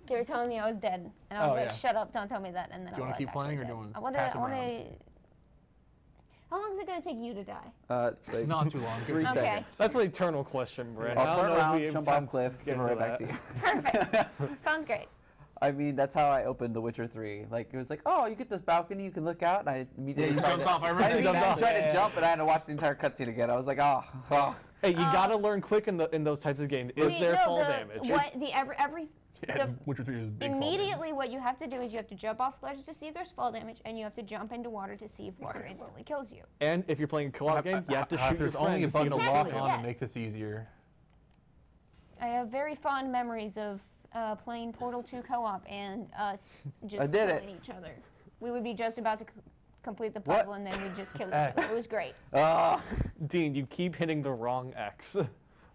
[SPEAKER 4] They were telling me I was dead, and I was
[SPEAKER 1] Oh,
[SPEAKER 4] like,
[SPEAKER 1] yeah.
[SPEAKER 4] "Shut up! Don't tell me that." And then
[SPEAKER 1] Do you
[SPEAKER 4] I
[SPEAKER 1] wanna
[SPEAKER 4] was
[SPEAKER 1] keep playing
[SPEAKER 4] actually
[SPEAKER 1] or do you
[SPEAKER 4] dead.
[SPEAKER 1] wanna pass it around?
[SPEAKER 4] How long is it going to take you to die?
[SPEAKER 3] Like
[SPEAKER 1] Not too long.
[SPEAKER 3] 3
[SPEAKER 4] Okay.
[SPEAKER 3] seconds.
[SPEAKER 2] That's an eternal question, Brent. I
[SPEAKER 3] I'll
[SPEAKER 2] don't
[SPEAKER 3] turn
[SPEAKER 2] know if we
[SPEAKER 3] around,
[SPEAKER 2] have
[SPEAKER 3] jump
[SPEAKER 2] time
[SPEAKER 3] off cliff,
[SPEAKER 2] to
[SPEAKER 3] give
[SPEAKER 2] get
[SPEAKER 3] it
[SPEAKER 2] into
[SPEAKER 3] right back to
[SPEAKER 2] that.
[SPEAKER 3] you.
[SPEAKER 4] Perfect. Sounds great.
[SPEAKER 3] I mean, that's how I opened The Witcher 3. Like, it was like, oh, you get this balcony, you can look out, and I immediately
[SPEAKER 1] you jumped off. I remember
[SPEAKER 3] I
[SPEAKER 1] you jumped
[SPEAKER 3] immediately
[SPEAKER 1] off.
[SPEAKER 3] tried
[SPEAKER 2] Yeah.
[SPEAKER 3] to jump, and I had to watch the entire cutscene again. I was like, oh.
[SPEAKER 2] Hey, you gotta learn quick in those types of games. Is there fall damage?
[SPEAKER 1] Yeah, Witcher 3 is big fall damage.
[SPEAKER 4] Immediately, what you have to do is you have to jump off ledges to see if there's fall damage, and you have to jump into water to see if water instantly kills you.
[SPEAKER 2] And if you're playing a co-op game, you have to shoot your
[SPEAKER 1] There's only a
[SPEAKER 2] friend to
[SPEAKER 1] button
[SPEAKER 2] see
[SPEAKER 1] to
[SPEAKER 2] if
[SPEAKER 1] lock
[SPEAKER 2] it's
[SPEAKER 1] on
[SPEAKER 2] safe.
[SPEAKER 1] to make
[SPEAKER 4] Yes.
[SPEAKER 1] this easier.
[SPEAKER 4] I have very fond memories of playing Portal 2 co-op and us
[SPEAKER 3] I
[SPEAKER 4] just
[SPEAKER 3] did
[SPEAKER 4] killing each other. We would be just about to complete the
[SPEAKER 3] What?
[SPEAKER 4] puzzle, and then we'd just kill each other. It was great.
[SPEAKER 2] Dean, you keep hitting the wrong X.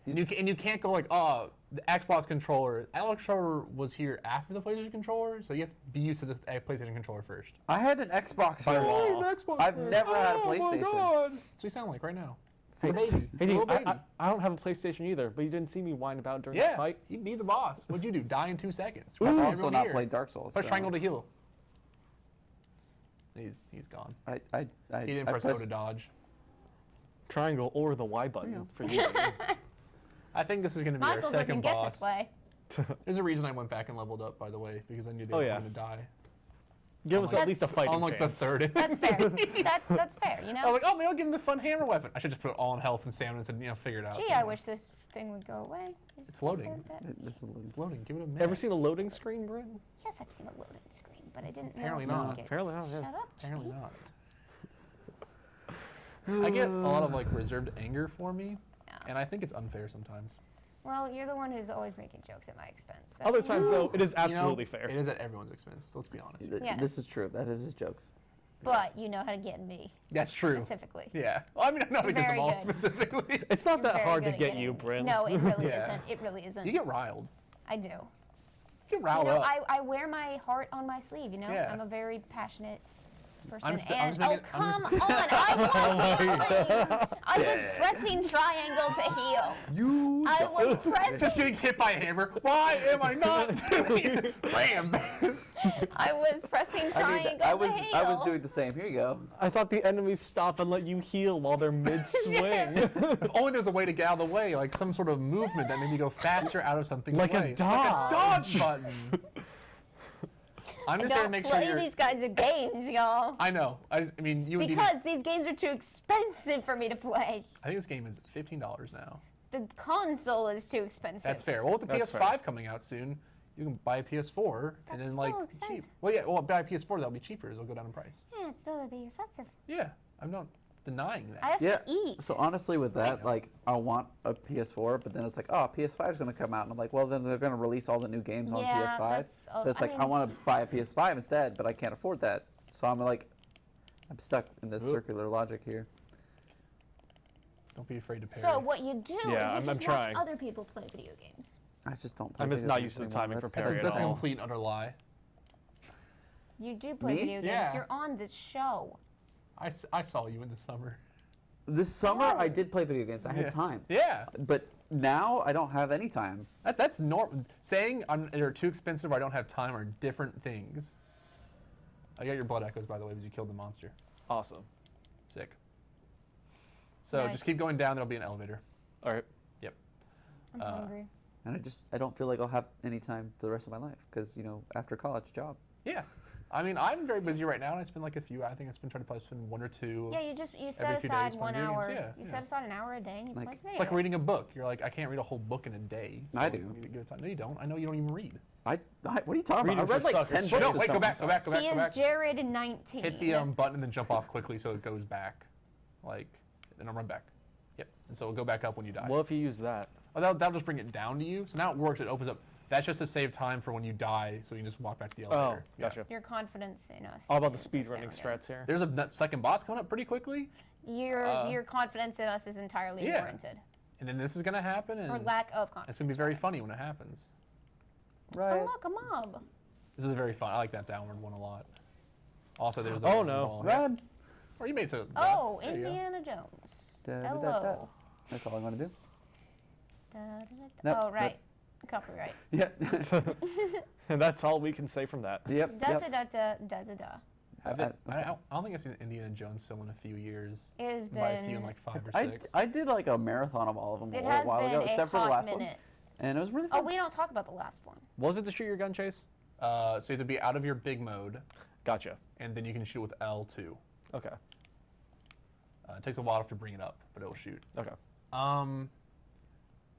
[SPEAKER 1] And you can't go like, oh, the Xbox controller. The Xbox controller was here after the PlayStation controller, so you have to be used to the PlayStation controller first.
[SPEAKER 3] I had an Xbox
[SPEAKER 1] By
[SPEAKER 3] first.
[SPEAKER 1] law.
[SPEAKER 2] Xbox
[SPEAKER 3] I've never had a
[SPEAKER 1] Oh my
[SPEAKER 3] PlayStation.
[SPEAKER 1] God. So you sound like right now. You're a baby.
[SPEAKER 2] Hey,
[SPEAKER 1] You're a
[SPEAKER 2] Dean,
[SPEAKER 1] little baby.
[SPEAKER 2] I don't have a PlayStation either, but you didn't see me whine about during the
[SPEAKER 1] Yeah,
[SPEAKER 2] fight.
[SPEAKER 1] you be the boss. What'd you do? Die in 2 seconds.
[SPEAKER 3] I've
[SPEAKER 1] Press
[SPEAKER 3] also
[SPEAKER 1] everyone
[SPEAKER 3] not
[SPEAKER 1] here.
[SPEAKER 3] played Dark Souls.
[SPEAKER 1] Press
[SPEAKER 3] so
[SPEAKER 1] triangle to heal. He's gone.
[SPEAKER 3] I
[SPEAKER 1] He didn't
[SPEAKER 3] I
[SPEAKER 1] press O to dodge.
[SPEAKER 2] Triangle or the Y button for you.
[SPEAKER 1] I think this is going to be
[SPEAKER 4] Michael
[SPEAKER 1] our
[SPEAKER 4] doesn't
[SPEAKER 1] second
[SPEAKER 4] get
[SPEAKER 1] boss.
[SPEAKER 4] to play.
[SPEAKER 1] There's a reason I went back and leveled up, by the way, because I knew they
[SPEAKER 2] Oh,
[SPEAKER 1] were
[SPEAKER 2] yeah.
[SPEAKER 1] going to die.
[SPEAKER 2] Give us at least a fighting
[SPEAKER 1] On like
[SPEAKER 2] chance.
[SPEAKER 1] the third.
[SPEAKER 4] That's fair. That's fair, you
[SPEAKER 1] I
[SPEAKER 4] know?
[SPEAKER 1] was like, oh, maybe I'll give him the fun hammer weapon. I should just put it all on health and stamina and said, figure it out.
[SPEAKER 4] Gee, I
[SPEAKER 1] somehow.
[SPEAKER 4] wish this thing would go away.
[SPEAKER 1] It's loading.
[SPEAKER 3] This is a little-
[SPEAKER 1] It's loading. Give it a minute.
[SPEAKER 2] Ever seen a loading screen, Brent?
[SPEAKER 4] Yes, I've seen a loading screen, but I didn't
[SPEAKER 1] Apparently
[SPEAKER 4] know if
[SPEAKER 1] not.
[SPEAKER 4] you could get-
[SPEAKER 2] Apparently not, yeah.
[SPEAKER 4] Shut up,
[SPEAKER 1] Apparently
[SPEAKER 4] jeez.
[SPEAKER 1] not. I get a lot of like reserved anger for me,
[SPEAKER 4] Yeah.
[SPEAKER 1] and I think it's unfair sometimes.
[SPEAKER 4] Well, you're the one who's always making jokes at my expense. So,
[SPEAKER 2] Other
[SPEAKER 4] you know.
[SPEAKER 2] times, though, it is
[SPEAKER 1] You know,
[SPEAKER 2] absolutely fair.
[SPEAKER 1] It is at everyone's expense. Let's be honest.
[SPEAKER 4] Yes.
[SPEAKER 3] This is true. That is his jokes.
[SPEAKER 4] But you know how to get me,
[SPEAKER 1] That's true.
[SPEAKER 4] specifically.
[SPEAKER 1] Yeah. Well, I mean, I know how to get
[SPEAKER 4] Very
[SPEAKER 1] them all
[SPEAKER 4] good.
[SPEAKER 1] specifically.
[SPEAKER 2] It's not
[SPEAKER 4] You're
[SPEAKER 2] that
[SPEAKER 4] very
[SPEAKER 2] hard to
[SPEAKER 4] good at
[SPEAKER 2] get
[SPEAKER 4] getting
[SPEAKER 2] you,
[SPEAKER 4] me.
[SPEAKER 2] Brent.
[SPEAKER 4] No, it really
[SPEAKER 1] Yeah.
[SPEAKER 4] isn't. It really isn't.
[SPEAKER 1] You get riled.
[SPEAKER 4] I do.
[SPEAKER 1] You get riled
[SPEAKER 4] You know,
[SPEAKER 1] up.
[SPEAKER 4] I wear my heart on my sleeve, you know?
[SPEAKER 1] Yeah.
[SPEAKER 4] I'm a very passionate person.
[SPEAKER 1] I'm
[SPEAKER 4] and,
[SPEAKER 1] just making-
[SPEAKER 4] oh,
[SPEAKER 1] I'm
[SPEAKER 4] come
[SPEAKER 1] just-
[SPEAKER 4] on! I was healing! I was pressing triangle to heal. I was
[SPEAKER 1] Just
[SPEAKER 4] pressing.
[SPEAKER 1] getting hit by a hammer. Why am I not doing it? Bam!
[SPEAKER 4] I was pressing triangle
[SPEAKER 3] I
[SPEAKER 4] to heal.
[SPEAKER 3] was doing the same. Here you go.
[SPEAKER 2] I thought the enemies stop and let you heal while they're mid-swing.
[SPEAKER 1] If only there's a way to get out of the way, like some sort of movement that made me go faster out of something's
[SPEAKER 2] Like a
[SPEAKER 1] way.
[SPEAKER 2] dodge.
[SPEAKER 1] Like a dodge button. I'm
[SPEAKER 4] I
[SPEAKER 1] just there to
[SPEAKER 4] don't
[SPEAKER 1] make sure
[SPEAKER 4] play
[SPEAKER 1] you're.
[SPEAKER 4] these kinds of games, y'all.
[SPEAKER 1] I know. I mean, you would need.
[SPEAKER 4] Because these games are too expensive for me to play.
[SPEAKER 1] I think this game is $15 now.
[SPEAKER 4] The console is too expensive.
[SPEAKER 1] That's fair. Well, with the
[SPEAKER 2] That's
[SPEAKER 1] PS5
[SPEAKER 2] fair.
[SPEAKER 1] coming out soon, you can buy a PS4 and
[SPEAKER 4] That's
[SPEAKER 1] then like
[SPEAKER 4] still
[SPEAKER 1] cheap.
[SPEAKER 4] expensive.
[SPEAKER 1] Well, yeah. Well, buy a PS4 that'll be cheaper. It'll go down in price.
[SPEAKER 4] Yeah, it's still gonna be expensive.
[SPEAKER 1] Yeah, I'm not denying that.
[SPEAKER 4] I have
[SPEAKER 3] Yeah.
[SPEAKER 4] to eat.
[SPEAKER 3] So honestly, with that,
[SPEAKER 1] know.
[SPEAKER 3] like, I want a PS4, but then it's like, oh, PS5 is going to come out, and I'm like, well, then they're going to release all the new games on
[SPEAKER 4] Yeah,
[SPEAKER 3] PS5.
[SPEAKER 4] that's-
[SPEAKER 3] So it's
[SPEAKER 4] I
[SPEAKER 3] like, I
[SPEAKER 4] mean-
[SPEAKER 3] want to buy a PS5 instead, but I can't afford that. So I'm like, I'm stuck in this
[SPEAKER 1] Oop.
[SPEAKER 3] circular logic here.
[SPEAKER 1] Don't be afraid to parry.
[SPEAKER 4] So what you do
[SPEAKER 2] Yeah,
[SPEAKER 4] is you
[SPEAKER 2] I'm
[SPEAKER 4] just
[SPEAKER 2] trying.
[SPEAKER 4] watch other people play video games.
[SPEAKER 3] I just don't. Play
[SPEAKER 2] I'm just
[SPEAKER 3] video
[SPEAKER 2] not
[SPEAKER 3] games
[SPEAKER 2] used to the
[SPEAKER 3] anymore.
[SPEAKER 2] timing for
[SPEAKER 3] That's-
[SPEAKER 2] parry
[SPEAKER 1] That's
[SPEAKER 2] at
[SPEAKER 1] a
[SPEAKER 2] all.
[SPEAKER 1] complete and utter lie.
[SPEAKER 4] You do play
[SPEAKER 3] Me?
[SPEAKER 4] video games.
[SPEAKER 1] Yeah.
[SPEAKER 4] You're on this show.
[SPEAKER 1] I saw you in the summer.
[SPEAKER 3] This summer,
[SPEAKER 4] Oh.
[SPEAKER 3] I did play video games. I
[SPEAKER 1] Yeah.
[SPEAKER 3] had time.
[SPEAKER 1] Yeah.
[SPEAKER 3] But now, I don't have any time.
[SPEAKER 1] That's normal. Saying they're too expensive or I don't have time are different things. I got your blood echoes, by the way, because you killed the monster.
[SPEAKER 2] Awesome.
[SPEAKER 1] Sick. So
[SPEAKER 4] Nice.
[SPEAKER 1] just keep going down. There'll be an elevator.
[SPEAKER 2] All right.
[SPEAKER 4] I'm hungry.
[SPEAKER 3] And I don't feel like I'll have any time for the rest of my life because, after college, job.
[SPEAKER 1] Yeah. I mean, I'm very busy right now, and I spend like a few. I think I spend trying to probably spend 1 or 2.
[SPEAKER 4] Yeah, you set
[SPEAKER 1] every few
[SPEAKER 4] aside
[SPEAKER 1] days
[SPEAKER 4] 1
[SPEAKER 1] playing video
[SPEAKER 4] hour.
[SPEAKER 1] games. Yeah,
[SPEAKER 4] You
[SPEAKER 1] yeah.
[SPEAKER 4] set aside an hour a day and you
[SPEAKER 3] Like-
[SPEAKER 4] play some video
[SPEAKER 1] It's like reading a
[SPEAKER 4] games.
[SPEAKER 1] book. You're like, I can't read a whole book in a day. So
[SPEAKER 3] I do.
[SPEAKER 1] you need to give it time. No, you don't. I know you don't even read.
[SPEAKER 3] What are you talking
[SPEAKER 2] Reading's
[SPEAKER 3] about? I read
[SPEAKER 2] for
[SPEAKER 3] like
[SPEAKER 2] suckers.
[SPEAKER 3] 10
[SPEAKER 2] Shut
[SPEAKER 3] books.
[SPEAKER 1] No,
[SPEAKER 3] this
[SPEAKER 1] wait, go
[SPEAKER 3] summer.
[SPEAKER 1] back, go back, go back,
[SPEAKER 4] He
[SPEAKER 1] go
[SPEAKER 4] is
[SPEAKER 1] back.
[SPEAKER 4] J-rated 19.
[SPEAKER 1] Hit the button and then jump off quickly so it goes back. Like, and then run back. Yep. And so it'll go back up when you die.
[SPEAKER 2] What if you use that?
[SPEAKER 1] Oh, that'll just bring it down to you. So now it works. It opens up. That's just to save time for when you die, so you can just walk back to the
[SPEAKER 2] Oh,
[SPEAKER 1] elevator. Yeah.
[SPEAKER 2] gotcha.
[SPEAKER 4] Your confidence in us.
[SPEAKER 2] All about the
[SPEAKER 4] is
[SPEAKER 2] speed running
[SPEAKER 4] astounding.
[SPEAKER 2] strats here.
[SPEAKER 1] There's that second boss coming up pretty quickly,
[SPEAKER 4] Your confidence in us is entirely
[SPEAKER 1] yeah.
[SPEAKER 4] warranted.
[SPEAKER 1] and then this is gonna happen, and
[SPEAKER 4] Or lack of confidence.
[SPEAKER 1] it's gonna be very funny when it happens.
[SPEAKER 3] Right.
[SPEAKER 4] Oh, look, a mob.
[SPEAKER 1] This is very fun. I like that downward one a lot. Also, there's a
[SPEAKER 2] Oh,
[SPEAKER 1] golden
[SPEAKER 2] no.
[SPEAKER 1] ball.
[SPEAKER 3] Run.
[SPEAKER 1] Or you made it to.
[SPEAKER 4] Oh,
[SPEAKER 1] there you go.
[SPEAKER 4] Indiana Jones.
[SPEAKER 3] Da-da-da-da.
[SPEAKER 4] Hello.
[SPEAKER 3] That's all I'm going to do.
[SPEAKER 4] Da-da-da-da.
[SPEAKER 3] Nope,
[SPEAKER 4] Oh, right. Copyright.
[SPEAKER 3] Yep.
[SPEAKER 2] And that's all we can say from that.
[SPEAKER 3] Yep.
[SPEAKER 4] Da
[SPEAKER 3] Yep.
[SPEAKER 4] da da da da da da.
[SPEAKER 1] I don't think I've seen an Indiana Jones film in a few years.
[SPEAKER 4] It has
[SPEAKER 1] By a few, in
[SPEAKER 4] been.
[SPEAKER 1] like 5 or 6.
[SPEAKER 3] I did like a marathon of all of them
[SPEAKER 4] It
[SPEAKER 3] a
[SPEAKER 4] has
[SPEAKER 3] while ago,
[SPEAKER 4] been
[SPEAKER 3] except
[SPEAKER 4] a
[SPEAKER 3] for the
[SPEAKER 4] hot
[SPEAKER 3] last one,
[SPEAKER 4] minute.
[SPEAKER 3] and it was really
[SPEAKER 4] Oh,
[SPEAKER 3] fun.
[SPEAKER 4] we don't talk about the last one.
[SPEAKER 2] Was it the shoot your gun chase?
[SPEAKER 1] So you have to be out of your big mode,
[SPEAKER 2] Gotcha.
[SPEAKER 1] and then you can shoot with L2.
[SPEAKER 2] Okay.
[SPEAKER 1] It takes a while to bring it up, but it'll shoot.
[SPEAKER 2] Okay.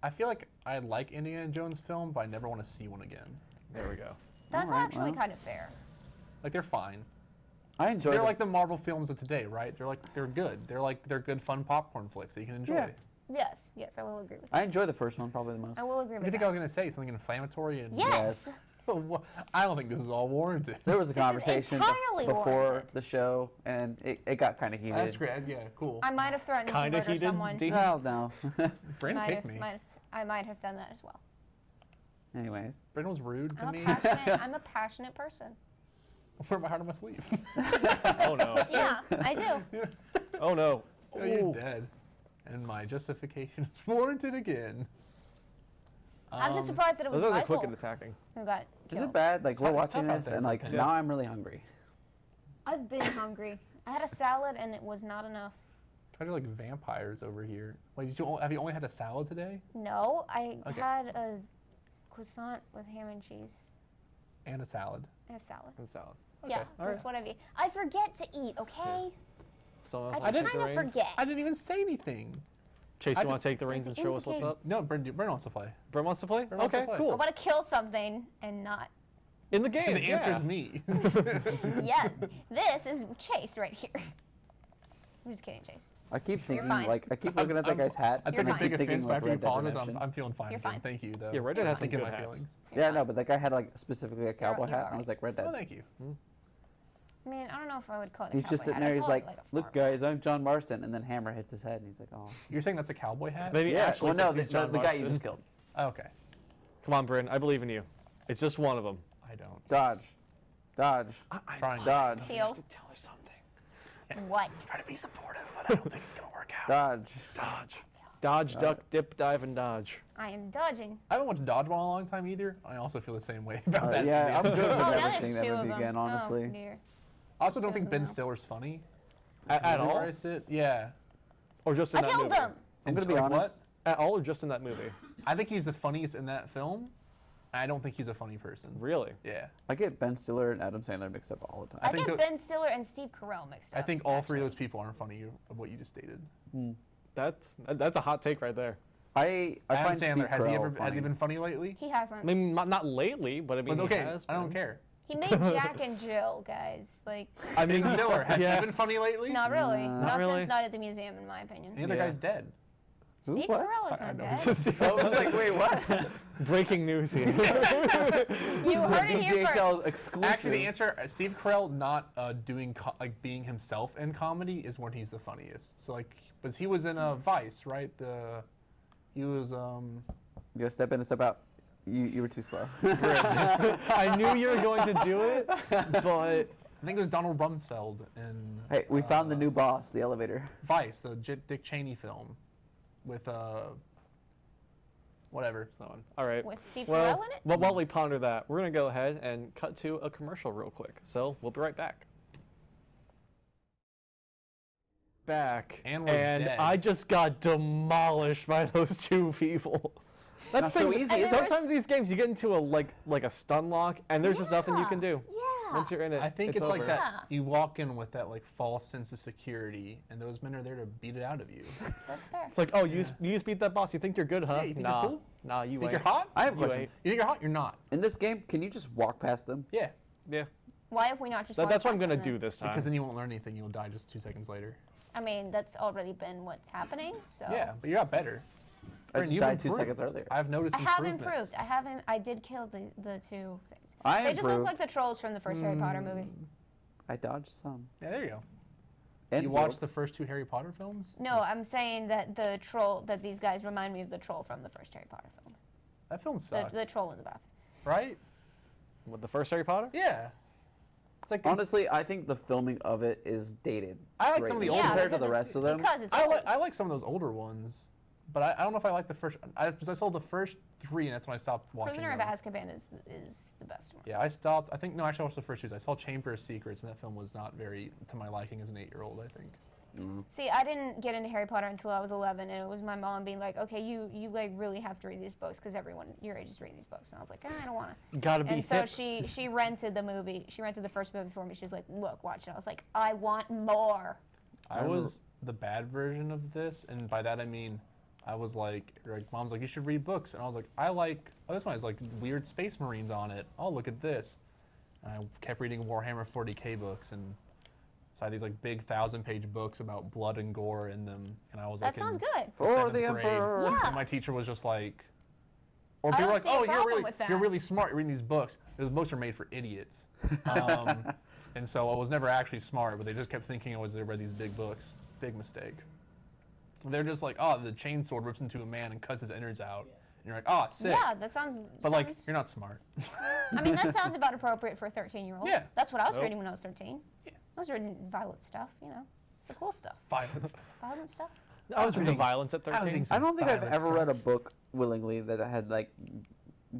[SPEAKER 1] I feel like I like Indiana Jones film, but I never want to see one again.
[SPEAKER 2] There we go.
[SPEAKER 4] That's
[SPEAKER 3] Alright,
[SPEAKER 4] actually
[SPEAKER 3] well.
[SPEAKER 4] kind of fair.
[SPEAKER 1] Like they're fine.
[SPEAKER 3] I enjoyed
[SPEAKER 1] They're
[SPEAKER 3] it.
[SPEAKER 1] like the Marvel films of today, right? They're good. They're good fun popcorn flicks that you can enjoy.
[SPEAKER 3] Yeah.
[SPEAKER 4] Yes, I will agree with
[SPEAKER 3] I
[SPEAKER 4] that.
[SPEAKER 3] enjoy the first one probably the most.
[SPEAKER 4] I will agree
[SPEAKER 1] What do
[SPEAKER 4] with
[SPEAKER 1] you think
[SPEAKER 4] that.
[SPEAKER 1] I was gonna say? Something inflammatory and
[SPEAKER 4] Yes.
[SPEAKER 1] I don't think this is all warranted.
[SPEAKER 3] There was a
[SPEAKER 4] This is
[SPEAKER 3] conversation
[SPEAKER 4] entirely
[SPEAKER 3] before
[SPEAKER 4] warranted.
[SPEAKER 3] the show, and it got kind of heated.
[SPEAKER 1] That's great. Yeah, cool.
[SPEAKER 4] I might have threatened
[SPEAKER 2] Kinda
[SPEAKER 4] to murder
[SPEAKER 2] heated,
[SPEAKER 4] someone.
[SPEAKER 2] Dean?
[SPEAKER 3] Well, no.
[SPEAKER 1] Brandon kicked me.
[SPEAKER 4] I might have done that as well.
[SPEAKER 3] Anyways.
[SPEAKER 1] Brandon was rude to
[SPEAKER 4] I'm
[SPEAKER 1] me.
[SPEAKER 4] I'm a passionate person.
[SPEAKER 1] Wear my heart on my sleeve.
[SPEAKER 2] Oh no.
[SPEAKER 4] Yeah, I do.
[SPEAKER 2] Oh no.
[SPEAKER 1] Oh, you're
[SPEAKER 2] Ooh.
[SPEAKER 1] dead. And my justification is warranted again.
[SPEAKER 4] I'm just surprised that it was
[SPEAKER 2] Those are the quick
[SPEAKER 4] Michael
[SPEAKER 2] at attacking.
[SPEAKER 4] who got
[SPEAKER 3] Is
[SPEAKER 4] killed.
[SPEAKER 3] it bad? Like,
[SPEAKER 1] It's
[SPEAKER 3] we're
[SPEAKER 1] tough- it's
[SPEAKER 3] watching
[SPEAKER 1] tough out
[SPEAKER 3] this,
[SPEAKER 1] there
[SPEAKER 3] and
[SPEAKER 1] for
[SPEAKER 3] like,
[SPEAKER 1] kids.
[SPEAKER 3] now I'm really hungry.
[SPEAKER 4] I've been hungry. I had a salad and it was not enough.
[SPEAKER 1] Try to like vampires over here. Wait, have you only had a salad today?
[SPEAKER 4] No, I
[SPEAKER 1] Okay.
[SPEAKER 4] had a croissant with ham and cheese
[SPEAKER 1] And a salad.
[SPEAKER 4] and a salad.
[SPEAKER 2] And salad.
[SPEAKER 4] Yeah,
[SPEAKER 2] all
[SPEAKER 4] that's
[SPEAKER 2] right.
[SPEAKER 4] what I eat. I forget to eat, okay?
[SPEAKER 2] Someone
[SPEAKER 4] I
[SPEAKER 2] else
[SPEAKER 4] just
[SPEAKER 2] wanna take the
[SPEAKER 4] kind of
[SPEAKER 2] reins?
[SPEAKER 4] forget.
[SPEAKER 1] I didn't even say anything.
[SPEAKER 2] Chase,
[SPEAKER 1] I
[SPEAKER 2] you want
[SPEAKER 1] just-
[SPEAKER 2] to take the reins and
[SPEAKER 4] There's the
[SPEAKER 2] show us what's
[SPEAKER 4] indication.
[SPEAKER 2] up?
[SPEAKER 1] No, Brandon wants to play.
[SPEAKER 2] Brent wants to play?
[SPEAKER 1] Brent wants to
[SPEAKER 2] Okay,
[SPEAKER 1] play.
[SPEAKER 4] I
[SPEAKER 2] cool.
[SPEAKER 4] want to kill something and not.
[SPEAKER 2] In the game,
[SPEAKER 1] And the answer
[SPEAKER 2] yeah.
[SPEAKER 1] is me.
[SPEAKER 4] Yeah, this is Chase right here. I'm just kidding, Chase.
[SPEAKER 3] I keep thinking,
[SPEAKER 4] fine.
[SPEAKER 3] like, I keep looking at that guy's hat.
[SPEAKER 1] I
[SPEAKER 4] You're
[SPEAKER 1] took a
[SPEAKER 4] fine.
[SPEAKER 1] big
[SPEAKER 3] keep thinking,
[SPEAKER 1] offense, but
[SPEAKER 3] like,
[SPEAKER 1] after you
[SPEAKER 3] Red Dead
[SPEAKER 1] apologize,
[SPEAKER 3] Redemption.
[SPEAKER 1] I'm feeling fine
[SPEAKER 4] You're
[SPEAKER 1] again.
[SPEAKER 4] fine.
[SPEAKER 1] Thank you, though.
[SPEAKER 2] Yeah, Red Dead has some
[SPEAKER 1] Thinking
[SPEAKER 2] good
[SPEAKER 1] my
[SPEAKER 2] hats.
[SPEAKER 1] feelings.
[SPEAKER 3] Yeah, no, but that guy had like specifically a cowboy
[SPEAKER 4] you're
[SPEAKER 3] hat, and I
[SPEAKER 4] alright.
[SPEAKER 3] was like, Red
[SPEAKER 1] Oh,
[SPEAKER 3] Dead.
[SPEAKER 1] thank you.
[SPEAKER 4] I mean, I don't know if I would call it a
[SPEAKER 3] He's just
[SPEAKER 4] cowboy
[SPEAKER 3] sitting
[SPEAKER 4] hat.
[SPEAKER 3] there.
[SPEAKER 4] I'd
[SPEAKER 3] He's
[SPEAKER 4] call it
[SPEAKER 3] like,
[SPEAKER 4] a
[SPEAKER 3] "Look,
[SPEAKER 4] farm
[SPEAKER 3] guys, I'm John Marston," and then Hammer hits his head, and he's like, "Oh."
[SPEAKER 1] You're saying that's a cowboy hat?
[SPEAKER 2] Maybe
[SPEAKER 3] Yeah.
[SPEAKER 2] actually
[SPEAKER 3] Well, no,
[SPEAKER 2] thinks he's
[SPEAKER 3] the
[SPEAKER 2] John
[SPEAKER 3] guy you
[SPEAKER 2] Marston.
[SPEAKER 3] just killed.
[SPEAKER 1] Oh, okay.
[SPEAKER 2] Come on, Brent. I believe in you. It's just one of them.
[SPEAKER 1] I don't.
[SPEAKER 3] Dodge, dodge,
[SPEAKER 1] Trying.
[SPEAKER 3] dodge,
[SPEAKER 4] Heal.
[SPEAKER 2] Tell her something.
[SPEAKER 4] What?
[SPEAKER 1] Try to be supportive, but I don't think it's gonna work out.
[SPEAKER 3] dodge.
[SPEAKER 2] Dodge. Dodge, duck, dip, dive, and dodge.
[SPEAKER 4] I am dodging.
[SPEAKER 1] I haven't watched Dodgeball in a long time either. I also feel the same way about that.
[SPEAKER 3] Yeah, I'm
[SPEAKER 1] movie.
[SPEAKER 3] good with
[SPEAKER 4] Oh, now
[SPEAKER 3] never
[SPEAKER 4] there's
[SPEAKER 3] seeing
[SPEAKER 4] two
[SPEAKER 3] that
[SPEAKER 4] of
[SPEAKER 3] movie
[SPEAKER 4] them.
[SPEAKER 3] again, honestly.
[SPEAKER 4] Oh, dear.
[SPEAKER 1] I also don't
[SPEAKER 4] Two
[SPEAKER 1] think
[SPEAKER 4] of them
[SPEAKER 1] Ben
[SPEAKER 4] now.
[SPEAKER 1] Stiller's funny.
[SPEAKER 2] At
[SPEAKER 1] Maybe
[SPEAKER 2] all?
[SPEAKER 1] where I sit. Yeah.
[SPEAKER 2] Or just in
[SPEAKER 4] I
[SPEAKER 2] that
[SPEAKER 4] killed
[SPEAKER 2] movie?
[SPEAKER 4] them.
[SPEAKER 3] I'm gonna be
[SPEAKER 1] Like what?
[SPEAKER 3] honest.
[SPEAKER 2] At all or just in that movie?
[SPEAKER 1] I think he's the funniest in that film. I don't think he's a funny person.
[SPEAKER 2] Really?
[SPEAKER 1] Yeah.
[SPEAKER 3] I get Ben Stiller and Adam Sandler mixed up all the time.
[SPEAKER 1] I
[SPEAKER 4] I
[SPEAKER 1] think
[SPEAKER 4] get
[SPEAKER 1] the-
[SPEAKER 4] Ben Stiller and Steve Carell mixed up.
[SPEAKER 1] I think all three of
[SPEAKER 4] actually.
[SPEAKER 1] those people aren't funny of what you just stated.
[SPEAKER 2] That's a hot take right there.
[SPEAKER 3] I
[SPEAKER 1] Adam
[SPEAKER 3] find
[SPEAKER 1] Sandler,
[SPEAKER 3] Steve
[SPEAKER 1] has he
[SPEAKER 3] Carell
[SPEAKER 1] ever has he
[SPEAKER 3] funny.
[SPEAKER 1] been funny lately?
[SPEAKER 4] He hasn't.
[SPEAKER 2] I mean, not lately, but I mean,
[SPEAKER 1] But okay,
[SPEAKER 2] he has.
[SPEAKER 1] I don't
[SPEAKER 2] been.
[SPEAKER 1] care.
[SPEAKER 4] He made Jack and Jill, guys. Like,
[SPEAKER 2] I mean,
[SPEAKER 1] Ben Stiller, has
[SPEAKER 2] yeah.
[SPEAKER 1] he been funny lately?
[SPEAKER 4] not really.
[SPEAKER 3] Nah.
[SPEAKER 4] Not
[SPEAKER 2] really.
[SPEAKER 4] since Not at the Museum, in my opinion.
[SPEAKER 1] The other
[SPEAKER 2] Yeah.
[SPEAKER 1] guy's dead.
[SPEAKER 3] Who?
[SPEAKER 4] Steve
[SPEAKER 3] What?
[SPEAKER 4] Carell is
[SPEAKER 1] I
[SPEAKER 4] not
[SPEAKER 1] know.
[SPEAKER 4] dead.
[SPEAKER 3] I was like, wait, what?
[SPEAKER 2] Breaking news here.
[SPEAKER 4] You heard it here first.
[SPEAKER 3] VGHL exclusive.
[SPEAKER 1] Actually, the answer, Steve Carell not doing like being himself in comedy is when he's the funniest. So like, but he was in Vice, right? He was
[SPEAKER 3] You gotta step in and step out. You were too slow.
[SPEAKER 2] I knew you were going to do it, but
[SPEAKER 1] I think it was Donald Rumsfeld in
[SPEAKER 3] Hey, we found the new boss, the elevator.
[SPEAKER 1] Vice, the Dick Cheney film, with whatever.
[SPEAKER 2] someone. All right.
[SPEAKER 4] With Steve
[SPEAKER 2] Well,
[SPEAKER 4] Carell in it?
[SPEAKER 2] well, while we ponder that, we're gonna go ahead and cut to a commercial real quick. So we'll be right back. Back,
[SPEAKER 1] And we're dead.
[SPEAKER 2] I just got demolished by those two people. That's
[SPEAKER 3] Not
[SPEAKER 2] the
[SPEAKER 3] so
[SPEAKER 2] thing,
[SPEAKER 3] easy,
[SPEAKER 4] And
[SPEAKER 3] is
[SPEAKER 4] there
[SPEAKER 3] it?
[SPEAKER 4] was-
[SPEAKER 2] sometimes these games you get into a like a stun lock, and there's just nothing you can do.
[SPEAKER 4] Yeah.
[SPEAKER 2] Once you're in it,
[SPEAKER 1] I think it's like
[SPEAKER 2] over.
[SPEAKER 1] that.
[SPEAKER 4] Yeah.
[SPEAKER 1] You walk in with that like false sense of security, and those men are there to beat it out of you.
[SPEAKER 4] That's fair.
[SPEAKER 2] It's like, oh, you just beat that boss. You think you're good, huh?
[SPEAKER 1] Yeah, you think
[SPEAKER 2] nah,
[SPEAKER 1] you're cool?
[SPEAKER 2] nah, you
[SPEAKER 1] You think
[SPEAKER 2] ain't.
[SPEAKER 1] you're hot?
[SPEAKER 3] I have a
[SPEAKER 2] You
[SPEAKER 3] question.
[SPEAKER 2] ain't.
[SPEAKER 1] You think you're hot? You're not.
[SPEAKER 3] In this game, can you just walk past them?
[SPEAKER 1] Yeah.
[SPEAKER 2] Yeah,
[SPEAKER 4] Why have we not just
[SPEAKER 2] that's what I'm
[SPEAKER 4] walked
[SPEAKER 2] gonna
[SPEAKER 4] past them
[SPEAKER 2] do
[SPEAKER 4] then?
[SPEAKER 2] this time.
[SPEAKER 1] Because then you won't learn anything. You'll die just 2 seconds later.
[SPEAKER 4] I mean, that's already been what's happening, so.
[SPEAKER 1] Yeah, but you got better.
[SPEAKER 3] I
[SPEAKER 1] Brandon,
[SPEAKER 3] just
[SPEAKER 1] you've
[SPEAKER 3] died 2
[SPEAKER 1] improved.
[SPEAKER 3] seconds earlier.
[SPEAKER 1] I've noticed
[SPEAKER 4] I have
[SPEAKER 1] improvements.
[SPEAKER 4] improved. I haven't. I did kill the two things.
[SPEAKER 3] I
[SPEAKER 4] They just look
[SPEAKER 3] improved.
[SPEAKER 4] like the trolls from the first Harry Potter
[SPEAKER 1] Mm.
[SPEAKER 4] movie.
[SPEAKER 3] I dodged some.
[SPEAKER 1] Yeah, there you go.
[SPEAKER 3] And
[SPEAKER 1] You watched the first 2 Harry Potter films?
[SPEAKER 4] No, I'm saying that that these guys remind me of the troll from the first Harry Potter film.
[SPEAKER 1] That film sucks.
[SPEAKER 4] The troll in the bath.
[SPEAKER 1] Right?
[SPEAKER 2] With the first Harry Potter?
[SPEAKER 1] Yeah. It's like
[SPEAKER 3] Honestly, I think the filming of it is dated.
[SPEAKER 1] I like some of the
[SPEAKER 3] greatly
[SPEAKER 1] older
[SPEAKER 3] compared to
[SPEAKER 4] because
[SPEAKER 3] the
[SPEAKER 4] it's-
[SPEAKER 3] rest of them.
[SPEAKER 4] Because it's
[SPEAKER 1] I
[SPEAKER 4] old.
[SPEAKER 1] like some of those older ones. but I don't know if I like the first. I saw the first 3, and that's when I stopped watching.
[SPEAKER 4] Prisoner of
[SPEAKER 1] them.
[SPEAKER 4] Azkaban is the best one.
[SPEAKER 1] Yeah, I stopped. I think no, actually, I watched the first 2. I saw Chamber of Secrets, and that film was not very to my liking as an 8-year-old. I think.
[SPEAKER 4] See, I didn't get into Harry Potter until I was 11, and it was my mom being like, "Okay, you like really have to read these books because everyone your age is reading these books." And I was like, "I don't want to."
[SPEAKER 2] Gotta be
[SPEAKER 4] And so
[SPEAKER 2] hip.
[SPEAKER 4] she rented the movie. She rented the first movie for me. She's like, "Look, watch it." I was like, "I want more."
[SPEAKER 1] I was the bad version of this, and by that I mean, I was like, Mom's like, "You should read books," and I was like, this one has like weird space marines on it. Oh, look at this. And I kept reading Warhammer 40K books, and so I had these like big 1,000-page books about blood and gore in them, and I was like,
[SPEAKER 4] That sounds good.
[SPEAKER 3] For the
[SPEAKER 1] 7th grade,
[SPEAKER 3] Emperor.
[SPEAKER 4] Yeah.
[SPEAKER 1] And my teacher was just like, or
[SPEAKER 4] I
[SPEAKER 1] people were
[SPEAKER 4] don't
[SPEAKER 1] like,
[SPEAKER 4] see a
[SPEAKER 1] "Oh,
[SPEAKER 4] problem with that."
[SPEAKER 1] you're really smart. You're reading these books. Those books are made for idiots." And so I was never actually smart, but they just kept thinking I was read these big books. Big mistake. They're just like, "Oh, the chainsword rips into a man and cuts his inners out," and you're like, "Oh, sick."
[SPEAKER 4] Yeah, that sounds.
[SPEAKER 1] But like, you're not smart.
[SPEAKER 4] I mean, that sounds about appropriate for a 13-year-old.
[SPEAKER 1] Yeah.
[SPEAKER 4] That's what I was
[SPEAKER 2] Nope.
[SPEAKER 4] reading when I was 13.
[SPEAKER 1] Yeah.
[SPEAKER 4] I was reading violent stuff, It's the cool stuff.
[SPEAKER 1] Violence.
[SPEAKER 4] Violent stuff.
[SPEAKER 2] I was into
[SPEAKER 1] reading-
[SPEAKER 2] violence at
[SPEAKER 1] I was
[SPEAKER 2] 13.
[SPEAKER 1] reading
[SPEAKER 3] I don't think I've
[SPEAKER 1] violent
[SPEAKER 3] ever read a
[SPEAKER 1] stuff.
[SPEAKER 3] book willingly that had like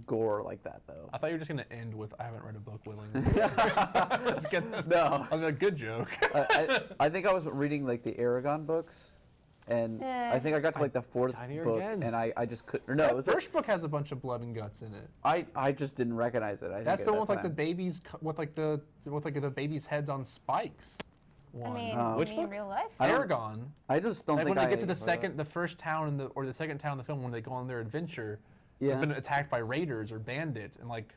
[SPEAKER 3] gore like that though.
[SPEAKER 1] I thought you were just gonna end with, "I haven't read a book willingly." Let's get
[SPEAKER 3] No.
[SPEAKER 1] I mean, a good joke.
[SPEAKER 3] I think I was reading like the Aragon books, and I think I got to like the 4th
[SPEAKER 2] Tinier
[SPEAKER 3] book,
[SPEAKER 2] again.
[SPEAKER 3] and I just couldn't. No, it
[SPEAKER 1] That
[SPEAKER 3] was
[SPEAKER 1] first book has a bunch of blood and guts in it.
[SPEAKER 3] I just didn't recognize it. I
[SPEAKER 1] That's
[SPEAKER 3] think
[SPEAKER 1] the
[SPEAKER 3] at
[SPEAKER 1] one with
[SPEAKER 3] that
[SPEAKER 1] like the
[SPEAKER 3] time.
[SPEAKER 1] babies with the babies' heads on spikes.
[SPEAKER 4] I mean,
[SPEAKER 2] Which
[SPEAKER 4] you mean
[SPEAKER 2] book?
[SPEAKER 4] real life?
[SPEAKER 3] I don't-
[SPEAKER 1] Aragon.
[SPEAKER 3] I just don't
[SPEAKER 1] Like
[SPEAKER 3] think
[SPEAKER 1] when they
[SPEAKER 3] I
[SPEAKER 1] get to the first town or the second town in the film when they go on their adventure,
[SPEAKER 3] Yeah.
[SPEAKER 1] they've been attacked by raiders or bandits, and like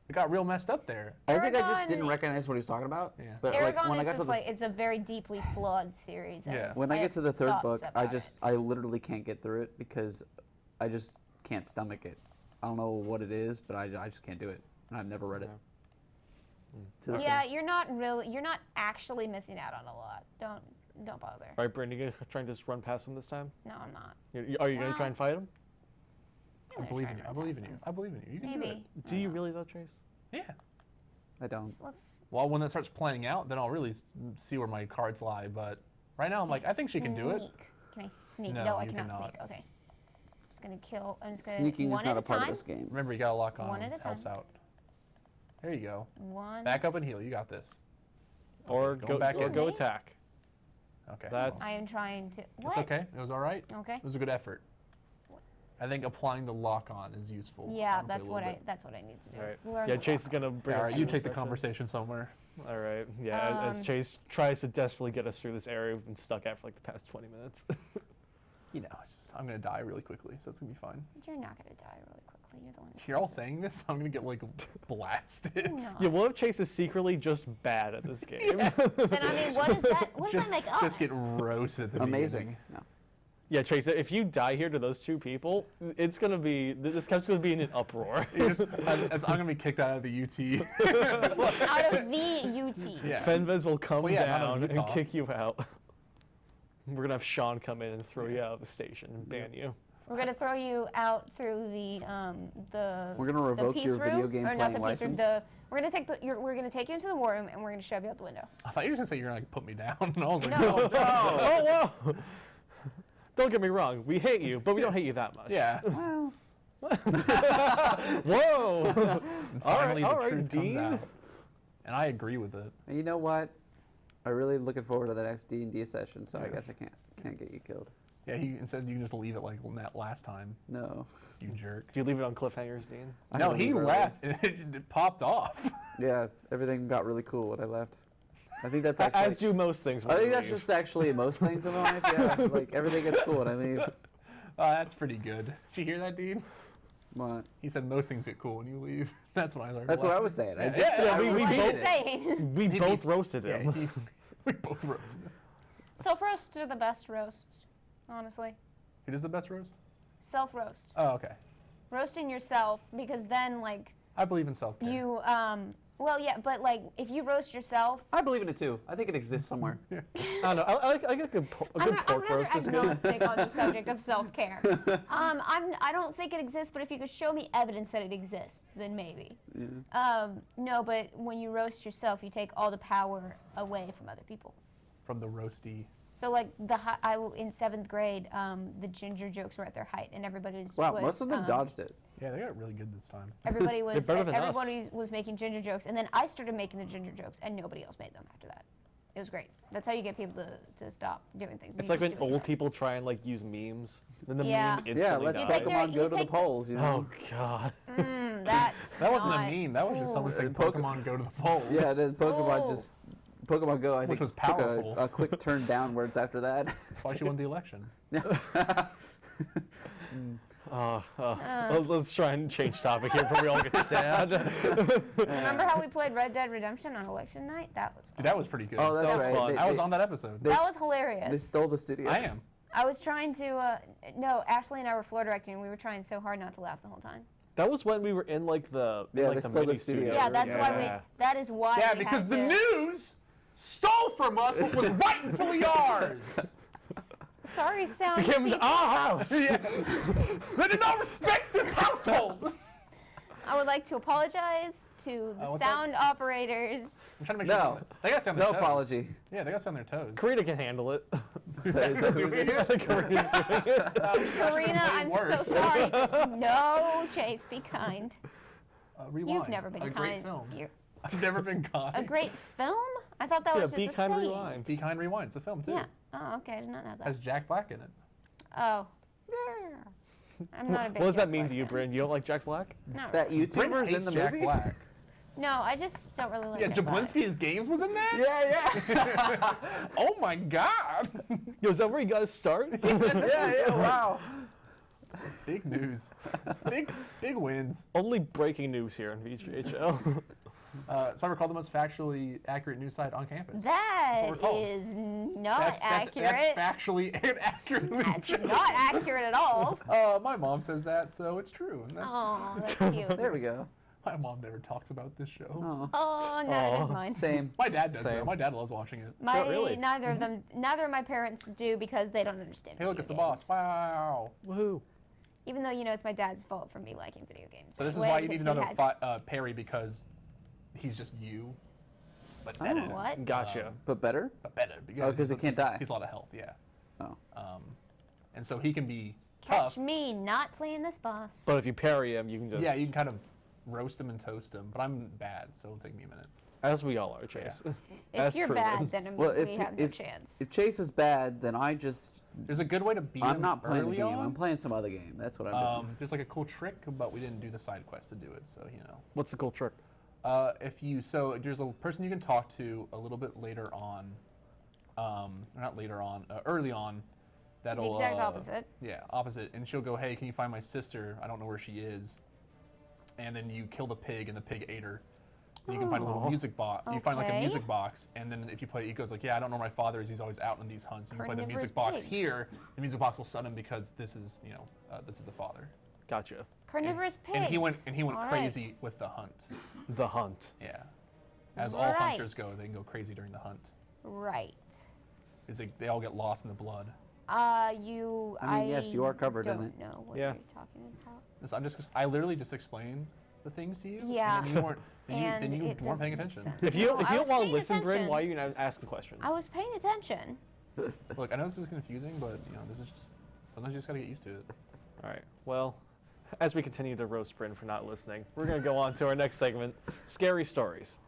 [SPEAKER 1] it got real messed up there.
[SPEAKER 3] I think I just
[SPEAKER 4] Aragon-
[SPEAKER 3] didn't recognize what he was talking about.
[SPEAKER 1] Yeah.
[SPEAKER 3] But
[SPEAKER 4] Aragon
[SPEAKER 3] like when I
[SPEAKER 4] is
[SPEAKER 3] got to
[SPEAKER 4] just
[SPEAKER 3] the
[SPEAKER 4] like, it's a very deeply flawed series.
[SPEAKER 1] Yeah.
[SPEAKER 3] when I get to the 3rd
[SPEAKER 4] thoughts
[SPEAKER 3] book,
[SPEAKER 4] about
[SPEAKER 3] I
[SPEAKER 4] it.
[SPEAKER 3] literally can't get through it because I just can't stomach it. I don't know what it is, but I just can't do it. And I've never read it. To this
[SPEAKER 4] Yeah,
[SPEAKER 3] day.
[SPEAKER 4] you're not actually missing out on a lot. Don't bother.
[SPEAKER 2] All right, Brandon, you gonna try and just run past him this time?
[SPEAKER 4] No, I'm not.
[SPEAKER 2] Are you gonna try
[SPEAKER 4] Well,
[SPEAKER 2] and fight him?
[SPEAKER 1] I believe in you. I believe in you. I believe in you. You can do it.
[SPEAKER 4] Maybe.
[SPEAKER 2] Do you really though, Chase?
[SPEAKER 1] Yeah.
[SPEAKER 3] I don't.
[SPEAKER 4] Let's
[SPEAKER 1] Well, when that starts playing out, then I'll really see where my cards lie. But right now, I'm like, I think she can do it.
[SPEAKER 4] sneak. Can I sneak?
[SPEAKER 1] No,
[SPEAKER 4] No, I
[SPEAKER 1] you
[SPEAKER 4] cannot
[SPEAKER 1] cannot.
[SPEAKER 4] sneak. Okay. I'm just gonna kill. I'm just gonna
[SPEAKER 3] Sneaking
[SPEAKER 4] one
[SPEAKER 3] is not
[SPEAKER 4] at
[SPEAKER 3] a part
[SPEAKER 4] time.
[SPEAKER 3] of this game.
[SPEAKER 1] Remember, you got to lock on.
[SPEAKER 4] One at a
[SPEAKER 1] Helps
[SPEAKER 4] time.
[SPEAKER 1] out. There you go.
[SPEAKER 4] One.
[SPEAKER 1] Back up and heal. You got this.
[SPEAKER 2] Or
[SPEAKER 1] Okay,
[SPEAKER 2] go
[SPEAKER 1] back
[SPEAKER 2] or
[SPEAKER 1] in.
[SPEAKER 2] go
[SPEAKER 4] Me?
[SPEAKER 2] attack.
[SPEAKER 1] Okay.
[SPEAKER 2] That's-
[SPEAKER 1] well,
[SPEAKER 4] I am trying to.
[SPEAKER 1] it's
[SPEAKER 4] What?
[SPEAKER 1] okay. It was all right.
[SPEAKER 4] Okay.
[SPEAKER 1] It was a good effort. I think applying the lock on is useful.
[SPEAKER 4] Yeah,
[SPEAKER 1] honestly,
[SPEAKER 4] that's
[SPEAKER 1] a
[SPEAKER 4] what
[SPEAKER 1] little
[SPEAKER 4] I.
[SPEAKER 1] bit.
[SPEAKER 4] That's what I need to do.
[SPEAKER 2] All right.
[SPEAKER 4] is learn
[SPEAKER 2] Yeah,
[SPEAKER 4] the
[SPEAKER 2] Chase is
[SPEAKER 4] lock.
[SPEAKER 2] gonna bring
[SPEAKER 1] All
[SPEAKER 2] us
[SPEAKER 1] right,
[SPEAKER 2] through
[SPEAKER 1] you
[SPEAKER 2] this
[SPEAKER 1] take the
[SPEAKER 2] section.
[SPEAKER 1] conversation somewhere.
[SPEAKER 2] All right. Yeah, as Chase tries to desperately get us through this area we've been stuck at for like the past 20 minutes.
[SPEAKER 1] You know, I'm gonna die really quickly, so it's gonna be fine.
[SPEAKER 4] You're not gonna die really quickly. You're the one. who
[SPEAKER 1] You're all
[SPEAKER 4] does
[SPEAKER 1] saying this, I'm gonna get like blasted.
[SPEAKER 4] No.
[SPEAKER 2] Yeah, what if Chase is secretly just bad at this game?
[SPEAKER 4] Then I mean, what is that? What does
[SPEAKER 1] Just,
[SPEAKER 4] that make us?
[SPEAKER 1] just get roasted at the
[SPEAKER 3] Amazing.
[SPEAKER 1] beginning.
[SPEAKER 3] No.
[SPEAKER 2] Yeah, Chase, if you die here to those two people, it's gonna be, this camp's gonna be in an uproar.
[SPEAKER 1] I'm gonna be kicked out of the UT.
[SPEAKER 4] Out of the UT.
[SPEAKER 1] Yeah.
[SPEAKER 2] Fenvez will come
[SPEAKER 1] Well, yeah, not
[SPEAKER 2] down
[SPEAKER 1] of
[SPEAKER 2] and
[SPEAKER 1] Utah.
[SPEAKER 2] kick you out. We're gonna have Sean come in and throw you out of the station and ban you.
[SPEAKER 4] We're gonna throw you out through the
[SPEAKER 3] We're gonna revoke
[SPEAKER 4] the peace
[SPEAKER 3] your
[SPEAKER 4] room,
[SPEAKER 3] video game
[SPEAKER 4] or not
[SPEAKER 3] playing
[SPEAKER 4] the peace room.
[SPEAKER 3] license.
[SPEAKER 4] We're gonna take we're gonna take you into the war room and we're gonna shove you out the window.
[SPEAKER 1] I thought you were gonna say you're gonna like put me down, and I was like,
[SPEAKER 4] No.
[SPEAKER 1] no.
[SPEAKER 2] Oh, whoa! Don't get me wrong, we hate you, but we don't hate you that much.
[SPEAKER 1] Yeah.
[SPEAKER 3] Well,
[SPEAKER 2] Whoa!
[SPEAKER 1] Finally,
[SPEAKER 2] all
[SPEAKER 1] the
[SPEAKER 2] right,
[SPEAKER 1] truth
[SPEAKER 2] Dean.
[SPEAKER 1] comes out, and I agree with it.
[SPEAKER 3] you know what? I'm really looking forward to the next D&D session, so I
[SPEAKER 1] Yeah.
[SPEAKER 3] guess I can't get you killed.
[SPEAKER 1] Yeah, instead you can just leave it like that last time.
[SPEAKER 3] No.
[SPEAKER 1] You jerk.
[SPEAKER 2] Do you leave it on cliffhangers, Dean?
[SPEAKER 3] I
[SPEAKER 1] No,
[SPEAKER 3] had to
[SPEAKER 1] he
[SPEAKER 3] leave early.
[SPEAKER 1] left and it popped off.
[SPEAKER 3] Yeah, everything got really cool when I left. I think that's
[SPEAKER 2] As
[SPEAKER 3] actually.
[SPEAKER 2] do most things.
[SPEAKER 3] I
[SPEAKER 2] when
[SPEAKER 3] think
[SPEAKER 2] you
[SPEAKER 3] that's
[SPEAKER 2] leave.
[SPEAKER 3] just actually most things in life. Yeah, like everything gets cool when I leave.
[SPEAKER 1] That's pretty good. Did you hear that, Dean?
[SPEAKER 3] What?
[SPEAKER 1] He said most things get cool when you leave. That's what I learned.
[SPEAKER 3] That's what I was saying. I
[SPEAKER 1] Yeah,
[SPEAKER 3] just
[SPEAKER 1] yeah,
[SPEAKER 3] said I
[SPEAKER 2] we
[SPEAKER 3] was
[SPEAKER 4] What are you
[SPEAKER 2] both-
[SPEAKER 4] saying?
[SPEAKER 2] We
[SPEAKER 1] He-
[SPEAKER 2] both roasted
[SPEAKER 1] Yeah,
[SPEAKER 2] him.
[SPEAKER 1] we both roasted him.
[SPEAKER 4] Self roasts are the best roast, honestly.
[SPEAKER 1] Who does the best roast?
[SPEAKER 4] Self roast.
[SPEAKER 1] Oh, okay.
[SPEAKER 4] Roasting yourself, because then like
[SPEAKER 1] I believe in self-care.
[SPEAKER 4] you well yeah, but like if you roast yourself,
[SPEAKER 3] I believe in it too. I think it exists somewhere.
[SPEAKER 1] Yeah.
[SPEAKER 2] I don't know. I like a good,
[SPEAKER 4] I'm
[SPEAKER 2] pork
[SPEAKER 4] rather
[SPEAKER 2] roast is good.
[SPEAKER 4] agnostic on the subject of self-care. I don't think it exists, but if you could show me evidence that it exists, then maybe.
[SPEAKER 3] Yeah.
[SPEAKER 4] No, but when you roast yourself, you take all the power away from other people.
[SPEAKER 1] From the roasty.
[SPEAKER 4] So like in 7th grade, the ginger jokes were at their height, and everybody was.
[SPEAKER 3] Wow, most of them dodged it.
[SPEAKER 1] Yeah, they got really good this time.
[SPEAKER 4] Everybody was
[SPEAKER 2] better than us.
[SPEAKER 4] everybody was making ginger jokes, and then I started making the ginger jokes, and nobody else made them after that. It was great. That's how you get people to stop doing things.
[SPEAKER 2] It's
[SPEAKER 4] You
[SPEAKER 2] like
[SPEAKER 4] just
[SPEAKER 2] when
[SPEAKER 4] do it
[SPEAKER 2] old
[SPEAKER 4] yourself.
[SPEAKER 2] people try and like use memes, then the
[SPEAKER 4] Yeah.
[SPEAKER 2] meme
[SPEAKER 3] Yeah,
[SPEAKER 2] instantly
[SPEAKER 3] let's
[SPEAKER 2] dies.
[SPEAKER 4] take their-
[SPEAKER 3] Pokemon
[SPEAKER 4] you
[SPEAKER 3] go to the
[SPEAKER 4] take-
[SPEAKER 3] polls, you know?
[SPEAKER 2] Oh god.
[SPEAKER 1] That wasn't a
[SPEAKER 4] not
[SPEAKER 1] meme. That was just someone
[SPEAKER 4] cool.
[SPEAKER 1] saying
[SPEAKER 3] Poke-
[SPEAKER 1] Pokemon go to the polls.
[SPEAKER 3] Yeah, then Pokemon
[SPEAKER 4] Oh.
[SPEAKER 3] just Pokemon Go, I
[SPEAKER 1] Which
[SPEAKER 3] think,
[SPEAKER 1] was
[SPEAKER 3] took
[SPEAKER 1] powerful.
[SPEAKER 3] a quick turn downwards after that.
[SPEAKER 1] That's why she won the election.
[SPEAKER 2] Let's try and change topic here before we all get sad.
[SPEAKER 4] Remember how we played Red Dead Redemption on election night? That was fun.
[SPEAKER 1] Dude, that was pretty good.
[SPEAKER 3] Oh, that's
[SPEAKER 2] That was
[SPEAKER 3] right.
[SPEAKER 2] fun.
[SPEAKER 1] I was on that episode.
[SPEAKER 3] they-
[SPEAKER 4] That was
[SPEAKER 3] They
[SPEAKER 4] hilarious.
[SPEAKER 3] stole the studio.
[SPEAKER 1] I am.
[SPEAKER 4] I was trying to. No, Ashley and I were floor directing, and we were trying so hard not to laugh the whole time.
[SPEAKER 2] That was when we were in like the
[SPEAKER 3] Yeah,
[SPEAKER 2] like
[SPEAKER 3] they
[SPEAKER 2] the
[SPEAKER 3] stole the
[SPEAKER 2] mini
[SPEAKER 3] studio.
[SPEAKER 2] studio.
[SPEAKER 4] Yeah, that's why we.
[SPEAKER 2] Yeah.
[SPEAKER 4] That is why.
[SPEAKER 1] Yeah,
[SPEAKER 4] we
[SPEAKER 1] because
[SPEAKER 4] had
[SPEAKER 1] the
[SPEAKER 4] to.
[SPEAKER 1] news stole from us what was rightfully ours.
[SPEAKER 4] Sorry, sound.
[SPEAKER 2] Came to
[SPEAKER 4] people.
[SPEAKER 2] our house.
[SPEAKER 1] Yeah. They did not respect this household.
[SPEAKER 4] I would like to apologize to the
[SPEAKER 1] what's
[SPEAKER 4] sound operators.
[SPEAKER 1] I'm trying to make
[SPEAKER 3] No.
[SPEAKER 1] sure. They got to stay on their
[SPEAKER 3] No
[SPEAKER 1] toes.
[SPEAKER 3] apology.
[SPEAKER 1] Yeah, they got to stay on their toes.
[SPEAKER 2] Karina can handle it.
[SPEAKER 3] Is that who it is?
[SPEAKER 2] I think Karina's doing it.
[SPEAKER 4] Karina, I'm
[SPEAKER 1] worse.
[SPEAKER 4] so sorry. No, Chase, be kind.
[SPEAKER 1] Rewind.
[SPEAKER 4] You've never been
[SPEAKER 1] a
[SPEAKER 4] kind.
[SPEAKER 1] Great film.
[SPEAKER 4] You're-
[SPEAKER 1] I've never been kind.
[SPEAKER 4] A great film? I thought that
[SPEAKER 2] Yeah,
[SPEAKER 4] was just
[SPEAKER 2] be
[SPEAKER 4] a
[SPEAKER 2] kind,
[SPEAKER 4] saying.
[SPEAKER 2] rewind.
[SPEAKER 1] Be Kind Rewind. It's a film too.
[SPEAKER 4] Yeah. Oh, okay. I did not know that.
[SPEAKER 1] Has Jack Black in it.
[SPEAKER 4] Oh. Yeah. I'm not a big
[SPEAKER 2] What does
[SPEAKER 4] Jack
[SPEAKER 2] that mean
[SPEAKER 4] Black
[SPEAKER 2] to you,
[SPEAKER 4] fan.
[SPEAKER 2] Bryn? You don't like Jack Black?
[SPEAKER 4] Not
[SPEAKER 3] That
[SPEAKER 4] really.
[SPEAKER 1] Brent
[SPEAKER 3] YouTuber's
[SPEAKER 1] hates
[SPEAKER 3] in the
[SPEAKER 1] Jack
[SPEAKER 3] movie?
[SPEAKER 1] Black.
[SPEAKER 4] No, I just don't really like
[SPEAKER 1] Yeah,
[SPEAKER 4] Jack Black.
[SPEAKER 1] Jablinski's Games was in that?
[SPEAKER 3] Yeah,
[SPEAKER 1] Oh my god.
[SPEAKER 2] Yo, is that where you guys start?
[SPEAKER 3] yeah, wow.
[SPEAKER 1] Big news. Big wins.
[SPEAKER 2] Only breaking news here on VGHL.
[SPEAKER 1] So I recall the most factually accurate news site on campus.
[SPEAKER 4] That
[SPEAKER 1] what we're called.
[SPEAKER 4] is not accurate.
[SPEAKER 1] That's factually and accurately
[SPEAKER 4] That's
[SPEAKER 1] true.
[SPEAKER 4] not accurate at all.
[SPEAKER 1] My mom says that, so it's true. And that's,
[SPEAKER 4] Oh, that's cute.
[SPEAKER 3] There we go.
[SPEAKER 1] my mom never talks about this show.
[SPEAKER 3] Oh,
[SPEAKER 4] Oh, neither does
[SPEAKER 2] Aw.
[SPEAKER 4] mine.
[SPEAKER 3] same.
[SPEAKER 1] My dad does
[SPEAKER 2] Same.
[SPEAKER 1] though. My dad loves watching it.
[SPEAKER 2] really?
[SPEAKER 4] Neither of them. Neither of my parents do because they don't understand.
[SPEAKER 1] Hey, look,
[SPEAKER 4] video
[SPEAKER 1] it's the
[SPEAKER 4] games.
[SPEAKER 1] boss. Wow.
[SPEAKER 2] Woohoo.
[SPEAKER 4] Even though it's my dad's fault for me liking video games.
[SPEAKER 1] So this is
[SPEAKER 4] Anyway,
[SPEAKER 1] why you need
[SPEAKER 4] because
[SPEAKER 1] another
[SPEAKER 4] he had-
[SPEAKER 1] Perry, because he's just you, but
[SPEAKER 3] Oh.
[SPEAKER 1] better.
[SPEAKER 4] What?
[SPEAKER 2] Gotcha.
[SPEAKER 3] But better?
[SPEAKER 1] But better. Because
[SPEAKER 3] Oh, 'cause he can't die.
[SPEAKER 1] He's a lot of health, yeah.
[SPEAKER 3] Oh.
[SPEAKER 1] And so he can be
[SPEAKER 4] Catch
[SPEAKER 1] tough.
[SPEAKER 4] me not playing this boss.
[SPEAKER 2] But if you parry him, you can just.
[SPEAKER 1] Yeah, you can kind of roast him and toast him. But I'm bad, so it'll take me a minute.
[SPEAKER 2] As we all are, Chase.
[SPEAKER 4] If
[SPEAKER 2] As
[SPEAKER 4] you're
[SPEAKER 2] proven.
[SPEAKER 4] bad, then
[SPEAKER 3] Well,
[SPEAKER 4] we have no chance.
[SPEAKER 3] If Chase is bad, then
[SPEAKER 1] There's a good way to beat
[SPEAKER 3] I'm
[SPEAKER 1] him
[SPEAKER 3] not playing the
[SPEAKER 1] early
[SPEAKER 3] game.
[SPEAKER 1] on.
[SPEAKER 3] I'm playing some other game. That's what I'm doing.
[SPEAKER 1] There's like a cool trick, but we didn't do the side quest to do it, so
[SPEAKER 2] What's the cool trick?
[SPEAKER 1] there's a person you can talk to a little bit later on, not later on, early on.
[SPEAKER 4] The
[SPEAKER 1] That'll
[SPEAKER 4] exact opposite.
[SPEAKER 1] Yeah, opposite. And she'll go, "Hey, can you find my sister? I don't know where she is." And then you kill the pig, and the pig ate her. And you can find a little
[SPEAKER 2] Aw.
[SPEAKER 1] music box. You find like a
[SPEAKER 4] Okay.
[SPEAKER 1] music box, and then if you play, he goes like, "Yeah, I don't know where my father is. He's always out on these hunts." You can play the
[SPEAKER 4] Carnivorous
[SPEAKER 1] music box
[SPEAKER 4] pigs.
[SPEAKER 1] here. The music box will stun him because this is, this is the father.
[SPEAKER 2] Gotcha.
[SPEAKER 4] Carnivorous pigs.
[SPEAKER 1] And he went
[SPEAKER 4] All right.
[SPEAKER 1] crazy with the hunt.
[SPEAKER 2] The hunt.
[SPEAKER 1] Yeah. As all hunters
[SPEAKER 4] Right.
[SPEAKER 1] go, they can go crazy during the hunt.
[SPEAKER 4] Right.
[SPEAKER 1] Is they all get lost in the blood.
[SPEAKER 3] I mean, yes, you are covered in
[SPEAKER 4] don't
[SPEAKER 3] it.
[SPEAKER 4] know what
[SPEAKER 2] Yeah.
[SPEAKER 4] you're talking about.
[SPEAKER 1] So I literally just explained the things to you.
[SPEAKER 4] Yeah.
[SPEAKER 1] And then you weren't. Then you
[SPEAKER 4] it
[SPEAKER 1] weren't paying
[SPEAKER 4] doesn't make
[SPEAKER 1] attention.
[SPEAKER 4] sense.
[SPEAKER 2] If you
[SPEAKER 4] No,
[SPEAKER 2] if
[SPEAKER 4] I
[SPEAKER 2] you
[SPEAKER 4] was
[SPEAKER 2] don't want to
[SPEAKER 4] paying
[SPEAKER 2] listen, Bryn,
[SPEAKER 4] attention.
[SPEAKER 2] why are you not asking questions?
[SPEAKER 4] I was paying attention.
[SPEAKER 1] Look, I know this is confusing, but this is just sometimes you just gotta get used to it.
[SPEAKER 2] All right. Well, as we continue to roast Bryn for not listening, we're gonna go on to our next segment: scary stories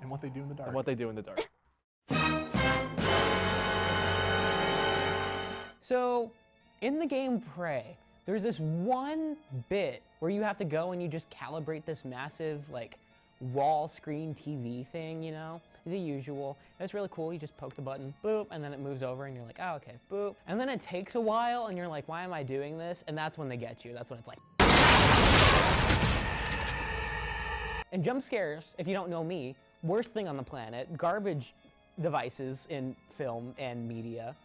[SPEAKER 1] And what they do in the dark.
[SPEAKER 2] and what they do in the dark.
[SPEAKER 6] So, in the game Prey, there's this one bit where you have to go and you just calibrate this massive, like, wall screen TV thing, the usual. And it's really cool. You just poke the button, boop, and then it moves over and you're like, oh, okay, boop. And then it takes a while and you're like, why am I doing this? And that's when they get you. That's when it's like. And jump scares, if you don't know me, worst thing on the planet, garbage devices in film and media.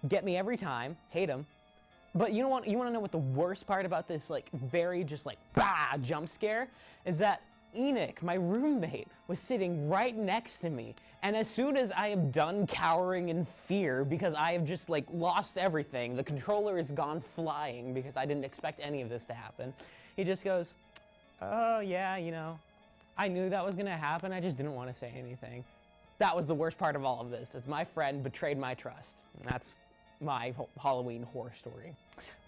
[SPEAKER 6] Get me every time, hate them. But you want to know what the worst part about this very just bah jump scare is that Enoch, my roommate, was sitting right next to me, and as soon as I am done cowering in fear because I have just lost everything, the controller is gone flying because I didn't expect any of this to happen. He just goes, "Oh yeah, I knew that was gonna happen. I just didn't want to say anything." That was the worst part of all of this, is my friend betrayed my trust. And that's my Halloween horror story.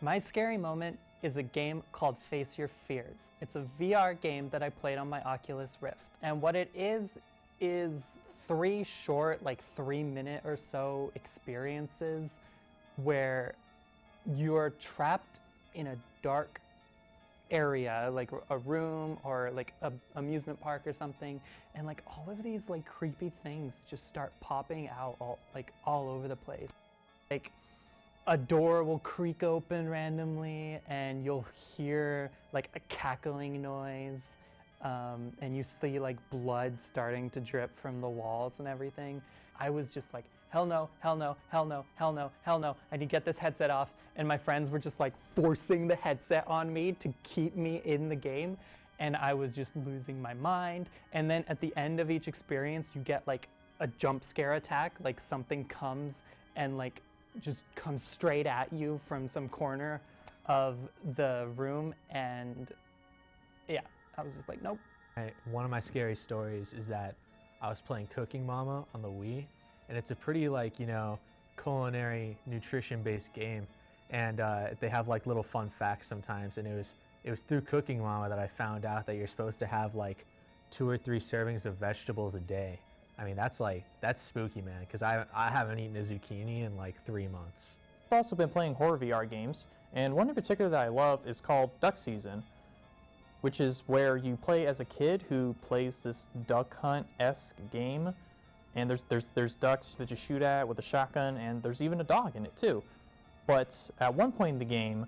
[SPEAKER 7] My scary moment is a game called Face Your Fears. It's a VR game that I played on my Oculus Rift. And what it is 3 short, like 3-minute or so experiences where you're trapped in a dark area, like a room or like a amusement park or something, and like all of these like creepy things just start popping out all over the place. Like a door will creak open randomly and you'll hear like a cackling noise, and you see like blood starting to drip from the walls and everything. I was just like, hell no, hell no, hell no, hell no, hell no. I need to get this headset off. And my friends were just like forcing the headset on me to keep me in the game. And I was just losing my mind. And then at the end of each experience, you get like a jump scare attack, like something comes and like just comes straight at you from some corner of the room. And yeah, I was just like, nope.
[SPEAKER 8] One of my scary stories is that I was playing Cooking Mama on the Wii, and it's a pretty like, you know, culinary nutrition-based game, and they have like little fun facts sometimes, and it was through Cooking Mama that I found out that you're supposed to have like 2 or 3 servings of vegetables a day. I mean, that's spooky, man, because I haven't eaten a zucchini in like 3 months.
[SPEAKER 9] I've also been playing horror VR games, and one in particular that I love is called Duck Season, which is where you play as a kid who plays this duck hunt-esque game, and there's ducks that you shoot at with a shotgun, and there's even a dog in it too. But at one point in the game,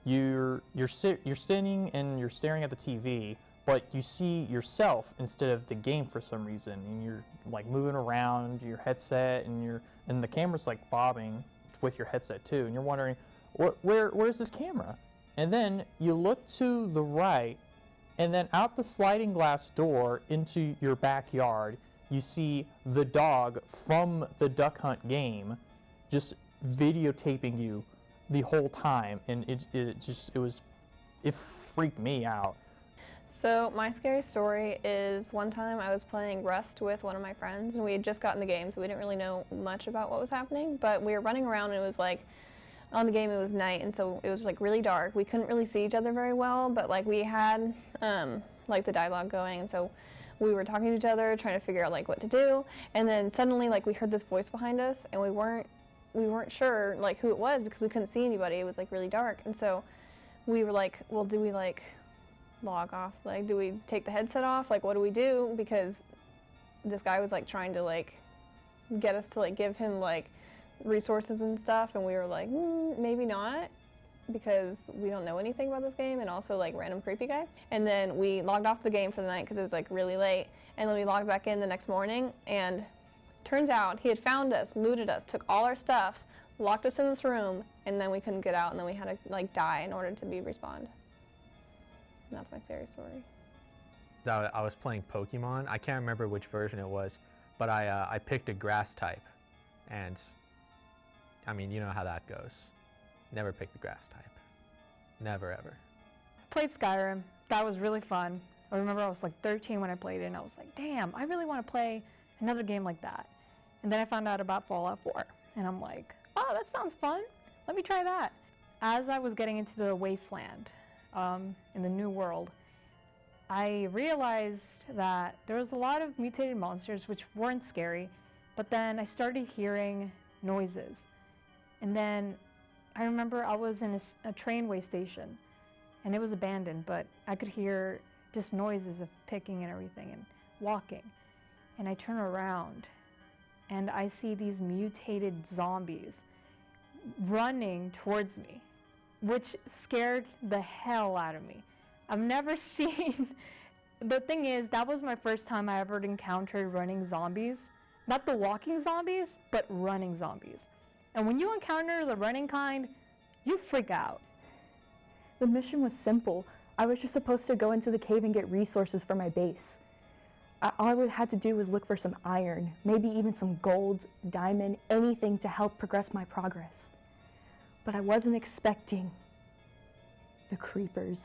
[SPEAKER 9] you're sitting and you're staring at the TV, but you see yourself instead of the game for some reason, and you're like moving around your headset, and the camera's like bobbing with your headset too, and you're wondering, where's this camera? And then you look to the right, and then out the sliding glass door into your backyard, you see the dog from the duck hunt game just videotaping you the whole time, and it freaked me out.
[SPEAKER 10] So my scary story is one time I was playing Rust with one of my friends, and we had just gotten the game, so we didn't really know much about what was happening, but we were running around, and it was like, on the game it was night, and so it was like really dark. We couldn't really see each other very well, but like we had like the dialogue going, and so we were talking to each other, trying to figure out like what to do, and then suddenly like we heard this voice behind us, and we weren't sure like who it was because we couldn't see anybody. It was like really dark, and so we were like, well, do we like log off? Like, do we take the headset off? Like, what do we do? Because this guy was like trying to like get us to like give him like resources and stuff, and we were like, maybe not, because we don't know anything about this game, and also like random creepy guy. And then we logged off the game for the night because it was like really late, and then we logged back in the next morning, and turns out he had found us, looted us, took all our stuff, locked us in this room, and then we couldn't get out, and then we had to like die in order to be respawned. And that's my scary story.
[SPEAKER 8] I was playing Pokemon. I can't remember which version it was, but I picked a grass type, and I mean, you know how that goes. Never pick the grass type. Never, ever.
[SPEAKER 5] Played Skyrim. That was really fun. I remember I was like 13 when I played it, and I was like, damn, I really want to play another game like that. And then I found out about Fallout 4, and I'm like, oh, that sounds fun. Let me try that. As I was getting into the wasteland, in the new world, I realized that there was a lot of mutated monsters which weren't scary, but then I started hearing noises. And then I remember I was in a trainway station, and it was abandoned, but I could hear just noises of picking and everything and walking. And I turn around, and I see these mutated zombies running towards me, which scared the hell out of me. I've never seen... The thing is, that was my first time I ever encountered running zombies. Not the walking zombies, but running zombies. And when you encounter the running kind, you freak out.
[SPEAKER 11] The mission was simple. I was just supposed to go into the cave and get resources for my base. All I had to do was look for some iron, maybe even some gold, diamond, anything to help progress my progress. But I wasn't expecting the creepers.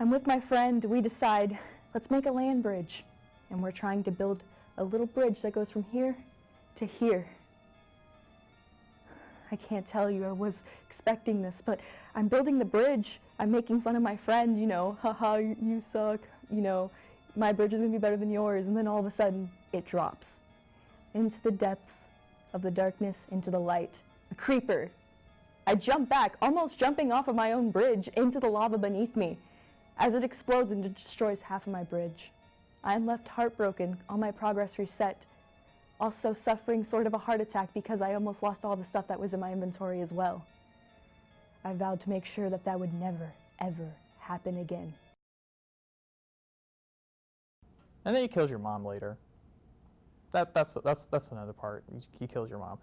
[SPEAKER 11] I'm with my friend. We decide let's make a land bridge. And we're trying to build a little bridge that goes from here to here. I can't tell you, I was expecting this, but I'm building the bridge. I'm making fun of my friend, you know, haha, you suck, you know, my bridge is gonna be better than yours, and then all of a sudden, it drops into the depths of the darkness, into the light. A creeper. I jump back, almost jumping off of my own bridge into the lava beneath me, as it explodes and destroys half of my bridge. I am left heartbroken, all my progress reset. Also suffering sort of a heart attack because I almost lost all the stuff that was in my inventory as well. I vowed to make sure that that would never, ever happen again.
[SPEAKER 9] And then he kills your mom later. That's another part. He kills your mom.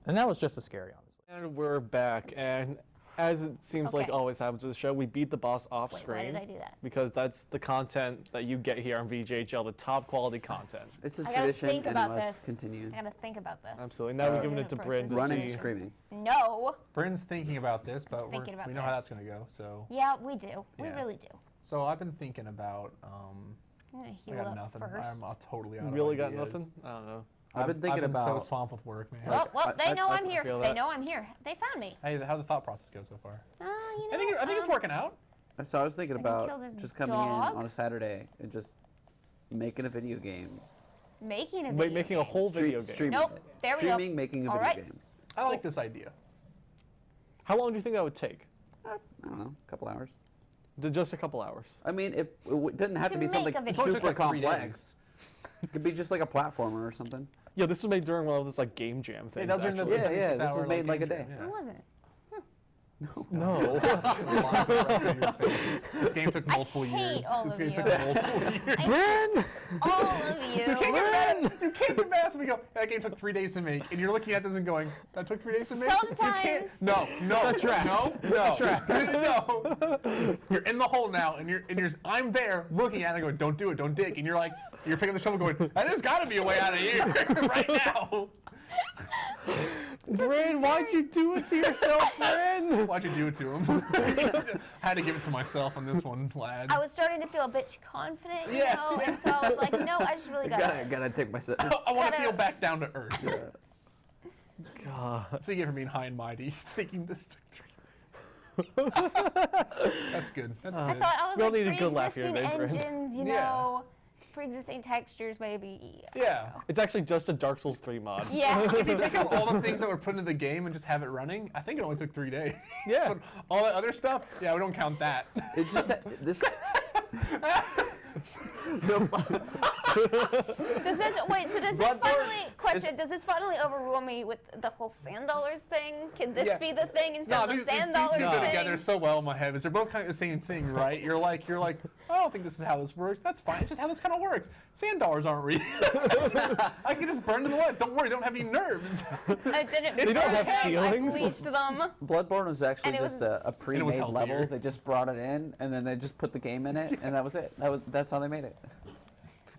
[SPEAKER 9] And that was just as scary, honestly.
[SPEAKER 2] And we're back, and as it seems like always happens with the show, we beat the boss off screen.
[SPEAKER 4] Why did I do that?
[SPEAKER 2] Because that's the content that you get here on VGHL, the top quality content.
[SPEAKER 3] It's a
[SPEAKER 4] I gotta
[SPEAKER 3] tradition
[SPEAKER 4] think
[SPEAKER 3] and
[SPEAKER 4] about
[SPEAKER 3] it must
[SPEAKER 4] this.
[SPEAKER 3] continue.
[SPEAKER 4] I gotta think about this.
[SPEAKER 2] Absolutely. Now we're giving it to Bryn to
[SPEAKER 3] Running,
[SPEAKER 2] see.
[SPEAKER 3] screaming.
[SPEAKER 4] No.
[SPEAKER 1] Bryn's thinking about this, but
[SPEAKER 4] Thinking about
[SPEAKER 1] we know how that's
[SPEAKER 4] this.
[SPEAKER 1] going to go. So
[SPEAKER 4] Yeah, we do. We
[SPEAKER 1] Yeah.
[SPEAKER 4] really do.
[SPEAKER 1] so I've been thinking about.
[SPEAKER 4] I'm gonna
[SPEAKER 1] I
[SPEAKER 4] heal
[SPEAKER 1] got
[SPEAKER 4] up
[SPEAKER 1] nothing.
[SPEAKER 4] first.
[SPEAKER 1] I'm totally out
[SPEAKER 2] You
[SPEAKER 1] of
[SPEAKER 2] really got
[SPEAKER 1] ideas.
[SPEAKER 2] nothing? I don't know.
[SPEAKER 3] I've been thinking
[SPEAKER 1] I've been
[SPEAKER 3] about.
[SPEAKER 1] so swamped with work, man.
[SPEAKER 4] Well, they know I'm here.
[SPEAKER 2] feel
[SPEAKER 4] They
[SPEAKER 2] that.
[SPEAKER 4] know I'm here. They found me.
[SPEAKER 1] Hey, how'd the thought process go so far?
[SPEAKER 4] You know.
[SPEAKER 1] I think it's working out.
[SPEAKER 3] So I was thinking
[SPEAKER 4] I can kill
[SPEAKER 3] about
[SPEAKER 4] this
[SPEAKER 3] just coming
[SPEAKER 4] dog.
[SPEAKER 3] in on a Saturday and just making a video game.
[SPEAKER 4] Making a
[SPEAKER 2] Wait,
[SPEAKER 4] video
[SPEAKER 2] making a whole video game.
[SPEAKER 3] Streaming
[SPEAKER 4] Nope.
[SPEAKER 3] it.
[SPEAKER 4] There we go.
[SPEAKER 3] Streaming, making a
[SPEAKER 4] All
[SPEAKER 3] video
[SPEAKER 4] right.
[SPEAKER 3] game.
[SPEAKER 1] I like this idea.
[SPEAKER 2] How long do you think that would take?
[SPEAKER 3] I don't know, a couple hours.
[SPEAKER 2] Just a couple hours.
[SPEAKER 3] I mean, it didn't have
[SPEAKER 4] To
[SPEAKER 3] to be
[SPEAKER 4] make
[SPEAKER 3] something
[SPEAKER 4] a video.
[SPEAKER 1] It's only took
[SPEAKER 3] super
[SPEAKER 1] like 3
[SPEAKER 3] complex. It could be just like a platformer or something.
[SPEAKER 2] Yeah, this was made during one of those like game jam things.
[SPEAKER 1] Hey, those are in the
[SPEAKER 2] actually.
[SPEAKER 3] Yeah, yeah, this
[SPEAKER 1] 76-hour,
[SPEAKER 3] was made like a
[SPEAKER 1] game
[SPEAKER 3] day.
[SPEAKER 1] jam,
[SPEAKER 4] Who wasn't?
[SPEAKER 2] No.
[SPEAKER 1] This game took multiple years.
[SPEAKER 4] hate all
[SPEAKER 1] This
[SPEAKER 4] of
[SPEAKER 1] game
[SPEAKER 4] you.
[SPEAKER 1] took multiple years.
[SPEAKER 2] Bryn!
[SPEAKER 4] All of you.
[SPEAKER 1] You can't get mad at, you can't get mad at us when we go, that game took 3 days to make, and you're looking at this and going, that took 3 days to make? You can't.
[SPEAKER 4] Sometimes.
[SPEAKER 1] No,
[SPEAKER 2] tracks.
[SPEAKER 1] no. You're in the hole now, and you're I'm there looking at it going, don't do it, don't dig. And you're like, you're picking the shovel going, there's gotta be a way out of here right now.
[SPEAKER 2] Bryn, why'd you do it to yourself, Bryn?
[SPEAKER 1] Why'd you do it to him? I had to give it to myself on this one, lad.
[SPEAKER 4] I was starting to feel a bit confident, you
[SPEAKER 1] Yeah.
[SPEAKER 4] know, and so I was like, no, I just really gotta.
[SPEAKER 3] Gotta take myself.
[SPEAKER 1] I want to
[SPEAKER 4] Gotta-
[SPEAKER 1] feel back down to earth.
[SPEAKER 2] God.
[SPEAKER 1] That's what you get for being high and mighty, thinking this took 3 That's good. That's
[SPEAKER 4] I
[SPEAKER 1] good.
[SPEAKER 4] thought I was
[SPEAKER 2] We all
[SPEAKER 4] like
[SPEAKER 2] need a good laugh here
[SPEAKER 4] pre-existing
[SPEAKER 2] today, Bryn.
[SPEAKER 4] engines, you
[SPEAKER 1] Yeah.
[SPEAKER 4] know, pre-existing textures, maybe.
[SPEAKER 1] Yeah.
[SPEAKER 2] It's actually just a Dark Souls 3 mod.
[SPEAKER 4] Yeah.
[SPEAKER 1] If you take out all the things that were put into the game and just have it running, I think it only took 3 days.
[SPEAKER 2] Yeah.
[SPEAKER 1] But all that other stuff, yeah, we don't count that.
[SPEAKER 3] It just this.
[SPEAKER 4] Does this wait? So does this
[SPEAKER 3] Bloodborne
[SPEAKER 4] finally question? Does this finally overrule me with the whole sand dollars thing? Can this
[SPEAKER 1] Yeah.
[SPEAKER 4] be the thing instead of the
[SPEAKER 1] these
[SPEAKER 4] sand
[SPEAKER 1] two
[SPEAKER 4] dollars
[SPEAKER 1] go
[SPEAKER 4] thing?
[SPEAKER 1] together so well in my head. They're both kind of the same thing, right? You're like, I don't think this is how this works. That's fine. It's just how this kind of works. Sand dollars aren't real. I can just burn them alive. Don't worry, they don't have any nerves.
[SPEAKER 4] I didn't.
[SPEAKER 1] They don't have
[SPEAKER 4] I
[SPEAKER 2] feelings.
[SPEAKER 4] bleached them.
[SPEAKER 3] Bloodborne was actually
[SPEAKER 4] And it
[SPEAKER 3] just
[SPEAKER 4] was-
[SPEAKER 3] a
[SPEAKER 1] was
[SPEAKER 3] pre-made
[SPEAKER 1] healthier.
[SPEAKER 3] level. They just brought it in, and then they just put the game in it, and that was it. That's how they made it.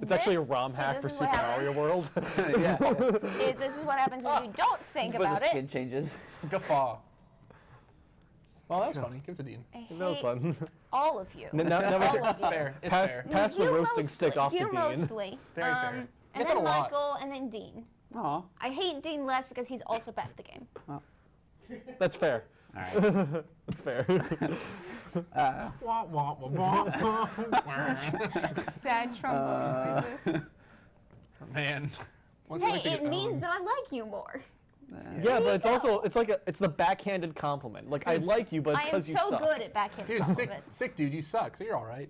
[SPEAKER 2] It's actually a
[SPEAKER 4] This-
[SPEAKER 2] ROM
[SPEAKER 4] so
[SPEAKER 2] hack
[SPEAKER 4] this
[SPEAKER 2] for
[SPEAKER 4] is
[SPEAKER 2] Super
[SPEAKER 4] what
[SPEAKER 2] Mario
[SPEAKER 4] happens.
[SPEAKER 2] World.
[SPEAKER 3] Yeah.
[SPEAKER 4] This is what happens when you don't think
[SPEAKER 3] Just where
[SPEAKER 4] about
[SPEAKER 3] the
[SPEAKER 4] it.
[SPEAKER 3] skin changes.
[SPEAKER 1] Guffaw. Well, that was funny. Give it to Dean.
[SPEAKER 4] I
[SPEAKER 2] That was
[SPEAKER 4] hate
[SPEAKER 2] fun.
[SPEAKER 4] all of you.
[SPEAKER 2] Now we
[SPEAKER 4] All
[SPEAKER 2] can
[SPEAKER 4] of you.
[SPEAKER 1] Fair. It's
[SPEAKER 2] pass,
[SPEAKER 1] fair.
[SPEAKER 2] pass the
[SPEAKER 4] You
[SPEAKER 2] roasting stick
[SPEAKER 4] mostly,
[SPEAKER 2] off to
[SPEAKER 4] you
[SPEAKER 2] Dean.
[SPEAKER 4] Mostly.
[SPEAKER 1] Very fair.
[SPEAKER 4] And
[SPEAKER 1] Get that
[SPEAKER 4] then
[SPEAKER 1] a lot.
[SPEAKER 4] Michael, and then Dean.
[SPEAKER 3] Aw.
[SPEAKER 4] I hate Dean less because he's also bad at the game.
[SPEAKER 2] That's fair.
[SPEAKER 3] All right.
[SPEAKER 2] That's fair.
[SPEAKER 1] Wah, wah, wah, wah.
[SPEAKER 4] Sad trombone noises.
[SPEAKER 1] Man. Once you
[SPEAKER 4] Hey,
[SPEAKER 1] like to
[SPEAKER 4] it
[SPEAKER 1] get
[SPEAKER 4] means
[SPEAKER 1] owned.
[SPEAKER 4] that I like you more.
[SPEAKER 2] Yeah, but it's
[SPEAKER 4] you
[SPEAKER 2] also
[SPEAKER 4] go.
[SPEAKER 2] it's the backhanded compliment. Like I
[SPEAKER 1] Dude,
[SPEAKER 2] like you, but it's
[SPEAKER 4] I am
[SPEAKER 2] because you
[SPEAKER 4] so
[SPEAKER 2] suck.
[SPEAKER 4] good at backhand
[SPEAKER 1] Dude,
[SPEAKER 4] compliments.
[SPEAKER 1] sick dude, you suck, so you're all right.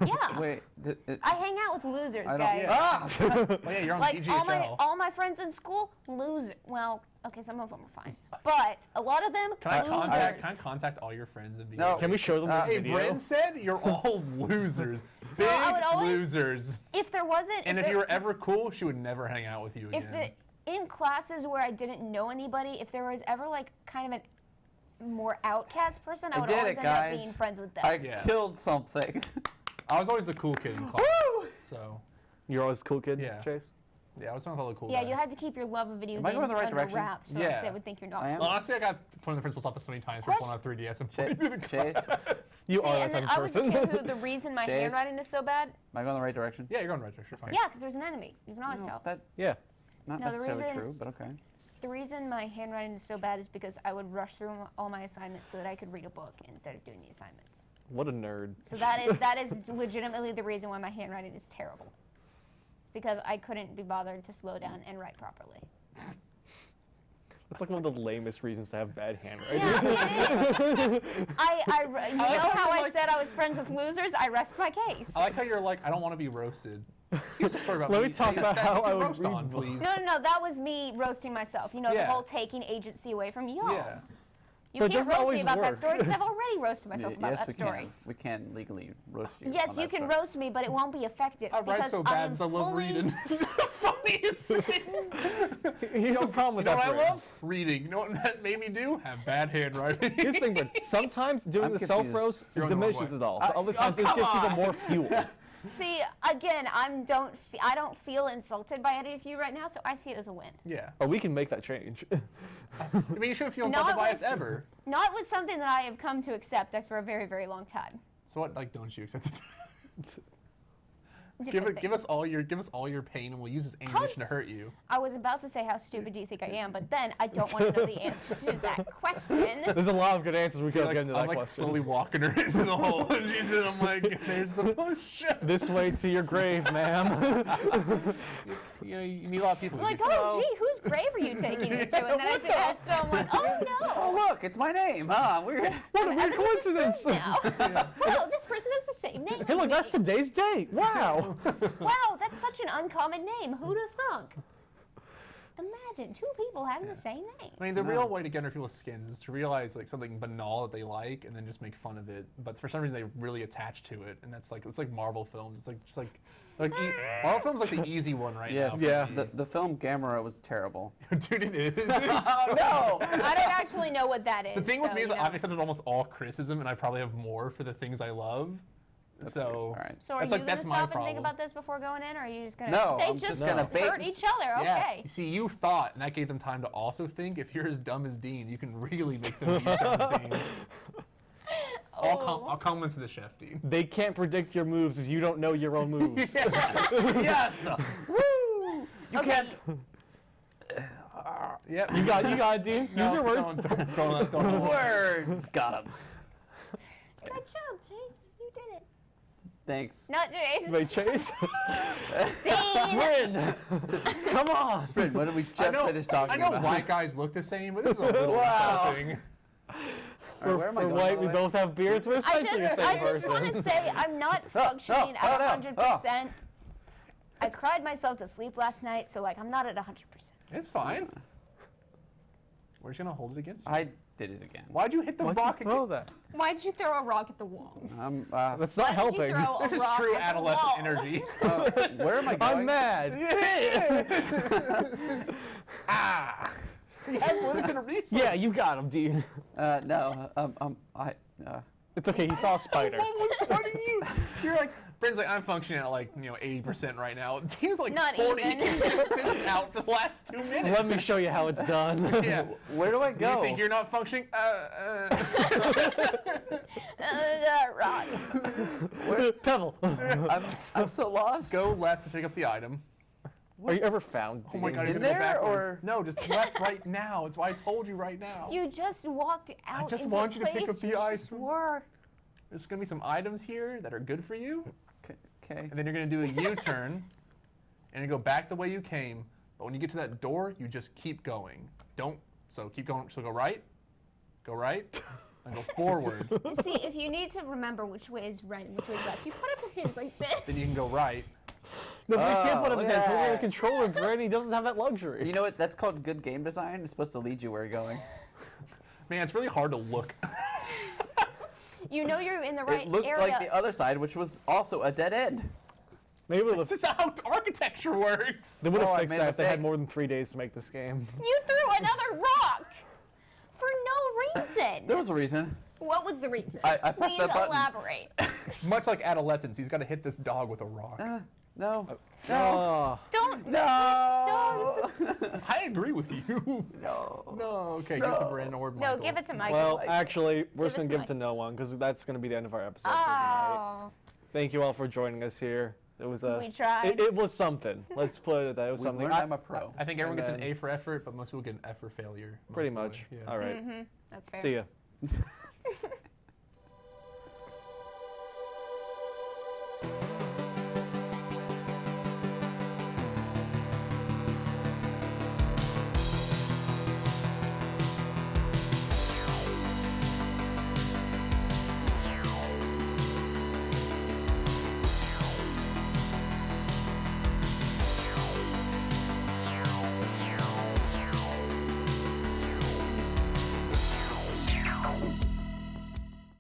[SPEAKER 4] Yeah.
[SPEAKER 3] Wait.
[SPEAKER 4] I hang out with losers,
[SPEAKER 3] I don't-
[SPEAKER 4] guys.
[SPEAKER 3] Ah!
[SPEAKER 1] Well, yeah, you're on
[SPEAKER 4] Like
[SPEAKER 1] VGHL.
[SPEAKER 4] all my friends in school, loser. Well, okay, some of them are fine, but a lot of them,
[SPEAKER 1] Can I
[SPEAKER 4] losers.
[SPEAKER 1] contact all your friends and be
[SPEAKER 3] No.
[SPEAKER 2] Can we show them this
[SPEAKER 1] Hey,
[SPEAKER 2] video?
[SPEAKER 1] Bryn said you're all losers. Big
[SPEAKER 4] Well, I would always-
[SPEAKER 1] losers.
[SPEAKER 4] If there wasn't,
[SPEAKER 1] And if
[SPEAKER 4] there-
[SPEAKER 1] you were ever cool, she would never hang out with you again.
[SPEAKER 4] if the in classes where I didn't know anybody, if there was ever like kind of a more outcast person, I
[SPEAKER 3] I
[SPEAKER 4] would
[SPEAKER 3] did
[SPEAKER 4] always
[SPEAKER 3] it,
[SPEAKER 4] end up
[SPEAKER 3] guys.
[SPEAKER 4] being friends with them.
[SPEAKER 3] I
[SPEAKER 1] Yeah.
[SPEAKER 3] killed something.
[SPEAKER 1] I was always the cool kid in class. So,
[SPEAKER 2] You're always a cool kid,
[SPEAKER 1] Yeah.
[SPEAKER 2] Chase?
[SPEAKER 1] Yeah, I was talking about the cool
[SPEAKER 4] Yeah,
[SPEAKER 1] guys.
[SPEAKER 4] you had to keep your love of video
[SPEAKER 3] Am I
[SPEAKER 4] games
[SPEAKER 3] going the right
[SPEAKER 4] under
[SPEAKER 3] direction?
[SPEAKER 4] wraps, or
[SPEAKER 1] Yeah.
[SPEAKER 4] else they would think you're not.
[SPEAKER 3] I am.
[SPEAKER 1] Honestly, I got put in the principal's office so many times for pulling out 3DS and putting it in
[SPEAKER 3] Chase?
[SPEAKER 1] class.
[SPEAKER 2] You
[SPEAKER 4] See,
[SPEAKER 2] are
[SPEAKER 4] and
[SPEAKER 2] that
[SPEAKER 4] then
[SPEAKER 2] type
[SPEAKER 4] I
[SPEAKER 2] of
[SPEAKER 4] was the
[SPEAKER 2] person.
[SPEAKER 4] kid who the reason my
[SPEAKER 3] Chase?
[SPEAKER 4] handwriting is so bad.
[SPEAKER 3] Am I going the right direction?
[SPEAKER 1] Yeah, you're going right direction. Fine.
[SPEAKER 4] Yeah, because there's an enemy. You can always
[SPEAKER 3] No,
[SPEAKER 4] tell.
[SPEAKER 3] that
[SPEAKER 2] Yeah.
[SPEAKER 3] not
[SPEAKER 4] No, the
[SPEAKER 3] necessarily
[SPEAKER 4] reason-
[SPEAKER 3] true, but okay.
[SPEAKER 4] The reason my handwriting is so bad is because I would rush through all my assignments so that I could read a book instead of doing the assignments.
[SPEAKER 2] What a nerd.
[SPEAKER 4] So that is legitimately the reason why my handwriting is terrible. It's because I couldn't be bothered to slow down and write properly.
[SPEAKER 2] That's like one of the lamest reasons to have bad handwriting.
[SPEAKER 4] Yeah, it is. You know
[SPEAKER 1] how
[SPEAKER 4] how
[SPEAKER 1] you're
[SPEAKER 4] I
[SPEAKER 1] like-
[SPEAKER 4] said I was friends with losers? I rest my case.
[SPEAKER 1] I like how you're like, I don't want to be roasted. Here's a story about
[SPEAKER 2] Let me talk
[SPEAKER 1] that-
[SPEAKER 2] about
[SPEAKER 1] that
[SPEAKER 2] how
[SPEAKER 1] you can
[SPEAKER 2] I would
[SPEAKER 1] roast
[SPEAKER 2] read
[SPEAKER 1] on,
[SPEAKER 2] books.
[SPEAKER 1] please.
[SPEAKER 4] No, that was me roasting myself. You know, the
[SPEAKER 1] Yeah.
[SPEAKER 4] whole taking agency away from y'all.
[SPEAKER 1] Yeah.
[SPEAKER 4] You
[SPEAKER 2] But it
[SPEAKER 4] can't
[SPEAKER 2] doesn't
[SPEAKER 4] roast
[SPEAKER 2] always
[SPEAKER 4] me about that
[SPEAKER 2] work.
[SPEAKER 4] story because I've already roasted myself about
[SPEAKER 3] Yes,
[SPEAKER 4] that
[SPEAKER 3] we
[SPEAKER 4] story.
[SPEAKER 3] can. We can legally roast you.
[SPEAKER 4] Yes,
[SPEAKER 3] on
[SPEAKER 4] you
[SPEAKER 3] that
[SPEAKER 4] can
[SPEAKER 3] story.
[SPEAKER 4] roast me, but it won't be effective.
[SPEAKER 1] I write
[SPEAKER 4] because
[SPEAKER 1] so
[SPEAKER 4] I
[SPEAKER 1] bad
[SPEAKER 4] am
[SPEAKER 1] because I love
[SPEAKER 4] fully-
[SPEAKER 1] reading. It's the funniest thing.
[SPEAKER 2] Here's the problem with
[SPEAKER 1] You know
[SPEAKER 2] that.
[SPEAKER 1] what I
[SPEAKER 2] Brandon.
[SPEAKER 1] love? Reading. You know what that made me do? Have bad handwriting.
[SPEAKER 2] Here's the thing, but sometimes doing
[SPEAKER 3] I'm
[SPEAKER 2] the
[SPEAKER 3] confused.
[SPEAKER 2] self-roast
[SPEAKER 1] You're on the wrong
[SPEAKER 2] diminishes
[SPEAKER 1] way.
[SPEAKER 2] it all. But other times it
[SPEAKER 3] come
[SPEAKER 2] gives people
[SPEAKER 3] on.
[SPEAKER 2] more fuel.
[SPEAKER 4] See, again, I don't feel insulted by any of you right now, so I see it as a win.
[SPEAKER 1] Yeah.
[SPEAKER 2] Oh, we can make that change.
[SPEAKER 1] I mean, you shouldn't feel
[SPEAKER 4] Not
[SPEAKER 1] insulted by us
[SPEAKER 4] with-
[SPEAKER 1] ever.
[SPEAKER 4] Not with something that I have come to accept for a very, very long time.
[SPEAKER 1] So what? Like, don't you accept it?
[SPEAKER 4] Different
[SPEAKER 1] Give
[SPEAKER 4] things.
[SPEAKER 1] us all your pain, and we'll use this ammunition to hurt you.
[SPEAKER 4] I was about to say, how stupid do you think I am? But then I don't want to know the answer to that question.
[SPEAKER 2] There's a lot of good answers we
[SPEAKER 1] See,
[SPEAKER 2] could
[SPEAKER 1] like,
[SPEAKER 2] get into that
[SPEAKER 1] I'm like
[SPEAKER 2] question.
[SPEAKER 1] slowly walking her into the hole, and she's just, I'm like, there's the push.
[SPEAKER 2] This way to your grave, ma'am.
[SPEAKER 1] You know, you meet a lot of people.
[SPEAKER 4] I'm like,
[SPEAKER 1] who-
[SPEAKER 4] oh, gee, whose grave are you taking me to? And then I see that, so I'm like, oh no.
[SPEAKER 3] Oh look, it's my name. Huh? Weird.
[SPEAKER 2] What a weird coincidence.
[SPEAKER 4] Now. Well, this person has the same name.
[SPEAKER 2] Hey,
[SPEAKER 4] as
[SPEAKER 2] look,
[SPEAKER 4] me.
[SPEAKER 2] that's today's date. Wow.
[SPEAKER 4] Wow, that's such an uncommon name. Who'd have thunk? Imagine two people having the same name.
[SPEAKER 1] I mean, the real way to get under people's skins is to realize like something banal that they like, and then just make fun of it. But for some reason, they really attach to it, and that's like it's like Marvel films. It's like just like Marvel films like the easy one right
[SPEAKER 3] Yes.
[SPEAKER 1] now. for
[SPEAKER 2] Yeah.
[SPEAKER 1] me.
[SPEAKER 3] The film Gamera was terrible.
[SPEAKER 1] Dude, it is.
[SPEAKER 3] Oh no!
[SPEAKER 4] I don't actually know what that is.
[SPEAKER 1] The thing with
[SPEAKER 4] so,
[SPEAKER 1] me is
[SPEAKER 4] you
[SPEAKER 1] that
[SPEAKER 4] know.
[SPEAKER 1] I've accepted almost all criticism, and I probably have more for the things I love. So,
[SPEAKER 3] All right.
[SPEAKER 4] So are
[SPEAKER 1] That's
[SPEAKER 4] you
[SPEAKER 1] like-
[SPEAKER 4] going
[SPEAKER 1] that's
[SPEAKER 4] to
[SPEAKER 1] my
[SPEAKER 4] stop and
[SPEAKER 1] problem.
[SPEAKER 4] think about this before going in, or are you just going to...
[SPEAKER 3] No,
[SPEAKER 4] They
[SPEAKER 3] I'm
[SPEAKER 4] just
[SPEAKER 3] just gonna
[SPEAKER 4] hurt
[SPEAKER 3] bait-
[SPEAKER 4] each other,
[SPEAKER 1] yeah.
[SPEAKER 4] okay.
[SPEAKER 1] You see, you thought, and that gave them time to also think. If you're as dumb as Dean, you can really make them as dumb as Dean. All compliments to the chef, Dean.
[SPEAKER 2] They can't predict your moves if you don't know your own moves.
[SPEAKER 3] Yes. Woo! You can't.
[SPEAKER 1] Yep.
[SPEAKER 2] You got it, Dean.
[SPEAKER 1] No,
[SPEAKER 2] Use your words.
[SPEAKER 1] don't.
[SPEAKER 3] Words. Got him.
[SPEAKER 4] Good job, Chase. You did it.
[SPEAKER 3] Thanks.
[SPEAKER 4] Not Chase.
[SPEAKER 2] Wait, Chase.
[SPEAKER 4] Dean.
[SPEAKER 2] Bryn, come on.
[SPEAKER 3] Bryn, what did we just finish talking
[SPEAKER 1] I know
[SPEAKER 3] about?
[SPEAKER 1] white guys look the same, but this is a little
[SPEAKER 3] Wow.
[SPEAKER 1] insulting.
[SPEAKER 3] All right, where am I
[SPEAKER 2] We're
[SPEAKER 3] going, by
[SPEAKER 2] white.
[SPEAKER 3] the
[SPEAKER 2] We
[SPEAKER 3] way?
[SPEAKER 2] both have beards. We're
[SPEAKER 4] I
[SPEAKER 2] essentially the
[SPEAKER 4] just
[SPEAKER 2] same person.
[SPEAKER 4] want to say I'm not functioning
[SPEAKER 3] oh,
[SPEAKER 4] at
[SPEAKER 3] no,
[SPEAKER 4] 100%. I cried myself to sleep last night, so like I'm not at 100%.
[SPEAKER 1] It's fine. We're just gonna hold it against you.
[SPEAKER 3] I did it again.
[SPEAKER 1] Why'd you hit the
[SPEAKER 2] Why'd
[SPEAKER 1] rock
[SPEAKER 2] you throw
[SPEAKER 1] again?
[SPEAKER 2] that?
[SPEAKER 4] Why did you throw a rock at the wall?
[SPEAKER 2] That's not
[SPEAKER 4] Why did you
[SPEAKER 2] helping.
[SPEAKER 4] throw a
[SPEAKER 1] This is
[SPEAKER 4] rock
[SPEAKER 1] true
[SPEAKER 4] at the
[SPEAKER 1] adolescent
[SPEAKER 4] wall?
[SPEAKER 1] energy.
[SPEAKER 3] Where am I going?
[SPEAKER 2] I'm mad.
[SPEAKER 1] Ah! He said politics and research.
[SPEAKER 2] Yeah, you got him, Dean.
[SPEAKER 3] No.
[SPEAKER 2] It's okay. He saw a spider.
[SPEAKER 1] What are you? You're like, Bryn's like, I'm functioning at like 80% right now. Dean's like
[SPEAKER 4] Not
[SPEAKER 1] 40.
[SPEAKER 4] even.
[SPEAKER 1] He sits out the last 2 minutes.
[SPEAKER 2] Let me show you how it's done.
[SPEAKER 1] Yeah.
[SPEAKER 3] Where do I
[SPEAKER 1] Do
[SPEAKER 3] go?
[SPEAKER 1] you think you're not functioning?
[SPEAKER 4] Rock.
[SPEAKER 2] Pebble.
[SPEAKER 3] I'm so lost.
[SPEAKER 1] Go left to pick up the item.
[SPEAKER 2] Are you ever found?
[SPEAKER 1] Oh my
[SPEAKER 2] Dean?
[SPEAKER 1] god, he's
[SPEAKER 3] In
[SPEAKER 1] gonna go
[SPEAKER 3] there,
[SPEAKER 1] backwards.
[SPEAKER 3] or-
[SPEAKER 1] No, just left right now. It's why I told you right now.
[SPEAKER 4] You just walked out
[SPEAKER 1] just
[SPEAKER 4] into
[SPEAKER 1] want
[SPEAKER 4] the
[SPEAKER 1] you to pick
[SPEAKER 4] place
[SPEAKER 1] up the
[SPEAKER 4] you just
[SPEAKER 1] item.
[SPEAKER 4] were.
[SPEAKER 1] There's gonna be some items here that are good for you,
[SPEAKER 3] Okay.
[SPEAKER 1] and then you're gonna do a U-turn, and you go back the way you came. But when you get to that door, you just keep going. Keep going. So go right, and go forward.
[SPEAKER 4] You see, if you need to remember which way is right and which way is left, you put up your hands like this.
[SPEAKER 1] Then you can go right.
[SPEAKER 2] No, but he can't put up
[SPEAKER 3] Oh,
[SPEAKER 2] his hands. Holding the
[SPEAKER 3] yeah.
[SPEAKER 2] controller, Bryn. He doesn't have that luxury.
[SPEAKER 3] You know what? That's called good game design. It's supposed to lead you where you're going.
[SPEAKER 1] Man, it's really hard to look.
[SPEAKER 4] You know you're in the right
[SPEAKER 3] It looked
[SPEAKER 4] area.
[SPEAKER 3] like the other side, which was also a dead end.
[SPEAKER 2] Maybe
[SPEAKER 1] This is how architecture works.
[SPEAKER 2] they would have
[SPEAKER 3] Oh, I
[SPEAKER 2] fixed
[SPEAKER 3] made a
[SPEAKER 2] that if they had
[SPEAKER 3] mistake.
[SPEAKER 2] more than 3 days to make this game.
[SPEAKER 4] You threw another rock for no reason.
[SPEAKER 3] There was a reason.
[SPEAKER 4] What was the reason?
[SPEAKER 3] I pressed
[SPEAKER 4] Please
[SPEAKER 3] that button.
[SPEAKER 4] elaborate.
[SPEAKER 1] Much like adolescence, he's got to hit this dog with a rock.
[SPEAKER 3] No.
[SPEAKER 2] Oh.
[SPEAKER 4] Don't.
[SPEAKER 3] No.
[SPEAKER 1] I agree with you.
[SPEAKER 3] No.
[SPEAKER 1] No. Okay, give it to Brandon or
[SPEAKER 4] No,
[SPEAKER 1] Michael.
[SPEAKER 4] give it to Michael.
[SPEAKER 2] Well, actually, we're
[SPEAKER 4] Give
[SPEAKER 2] just
[SPEAKER 4] it
[SPEAKER 2] gonna
[SPEAKER 4] to
[SPEAKER 2] give it to no one because that's gonna be the end of our episode for
[SPEAKER 4] Oh.
[SPEAKER 2] tonight. Thank you all for joining us here. It was
[SPEAKER 4] We tried.
[SPEAKER 2] It was something. Let's put it that it was
[SPEAKER 3] We
[SPEAKER 2] something.
[SPEAKER 3] learned I'm a pro.
[SPEAKER 1] I think everyone gets an
[SPEAKER 2] And
[SPEAKER 1] A for effort, but most people get an F for failure.
[SPEAKER 2] Pretty
[SPEAKER 1] mostly.
[SPEAKER 2] much.
[SPEAKER 1] Yeah.
[SPEAKER 2] All right.
[SPEAKER 4] Mm-hmm. That's fair.
[SPEAKER 2] See ya.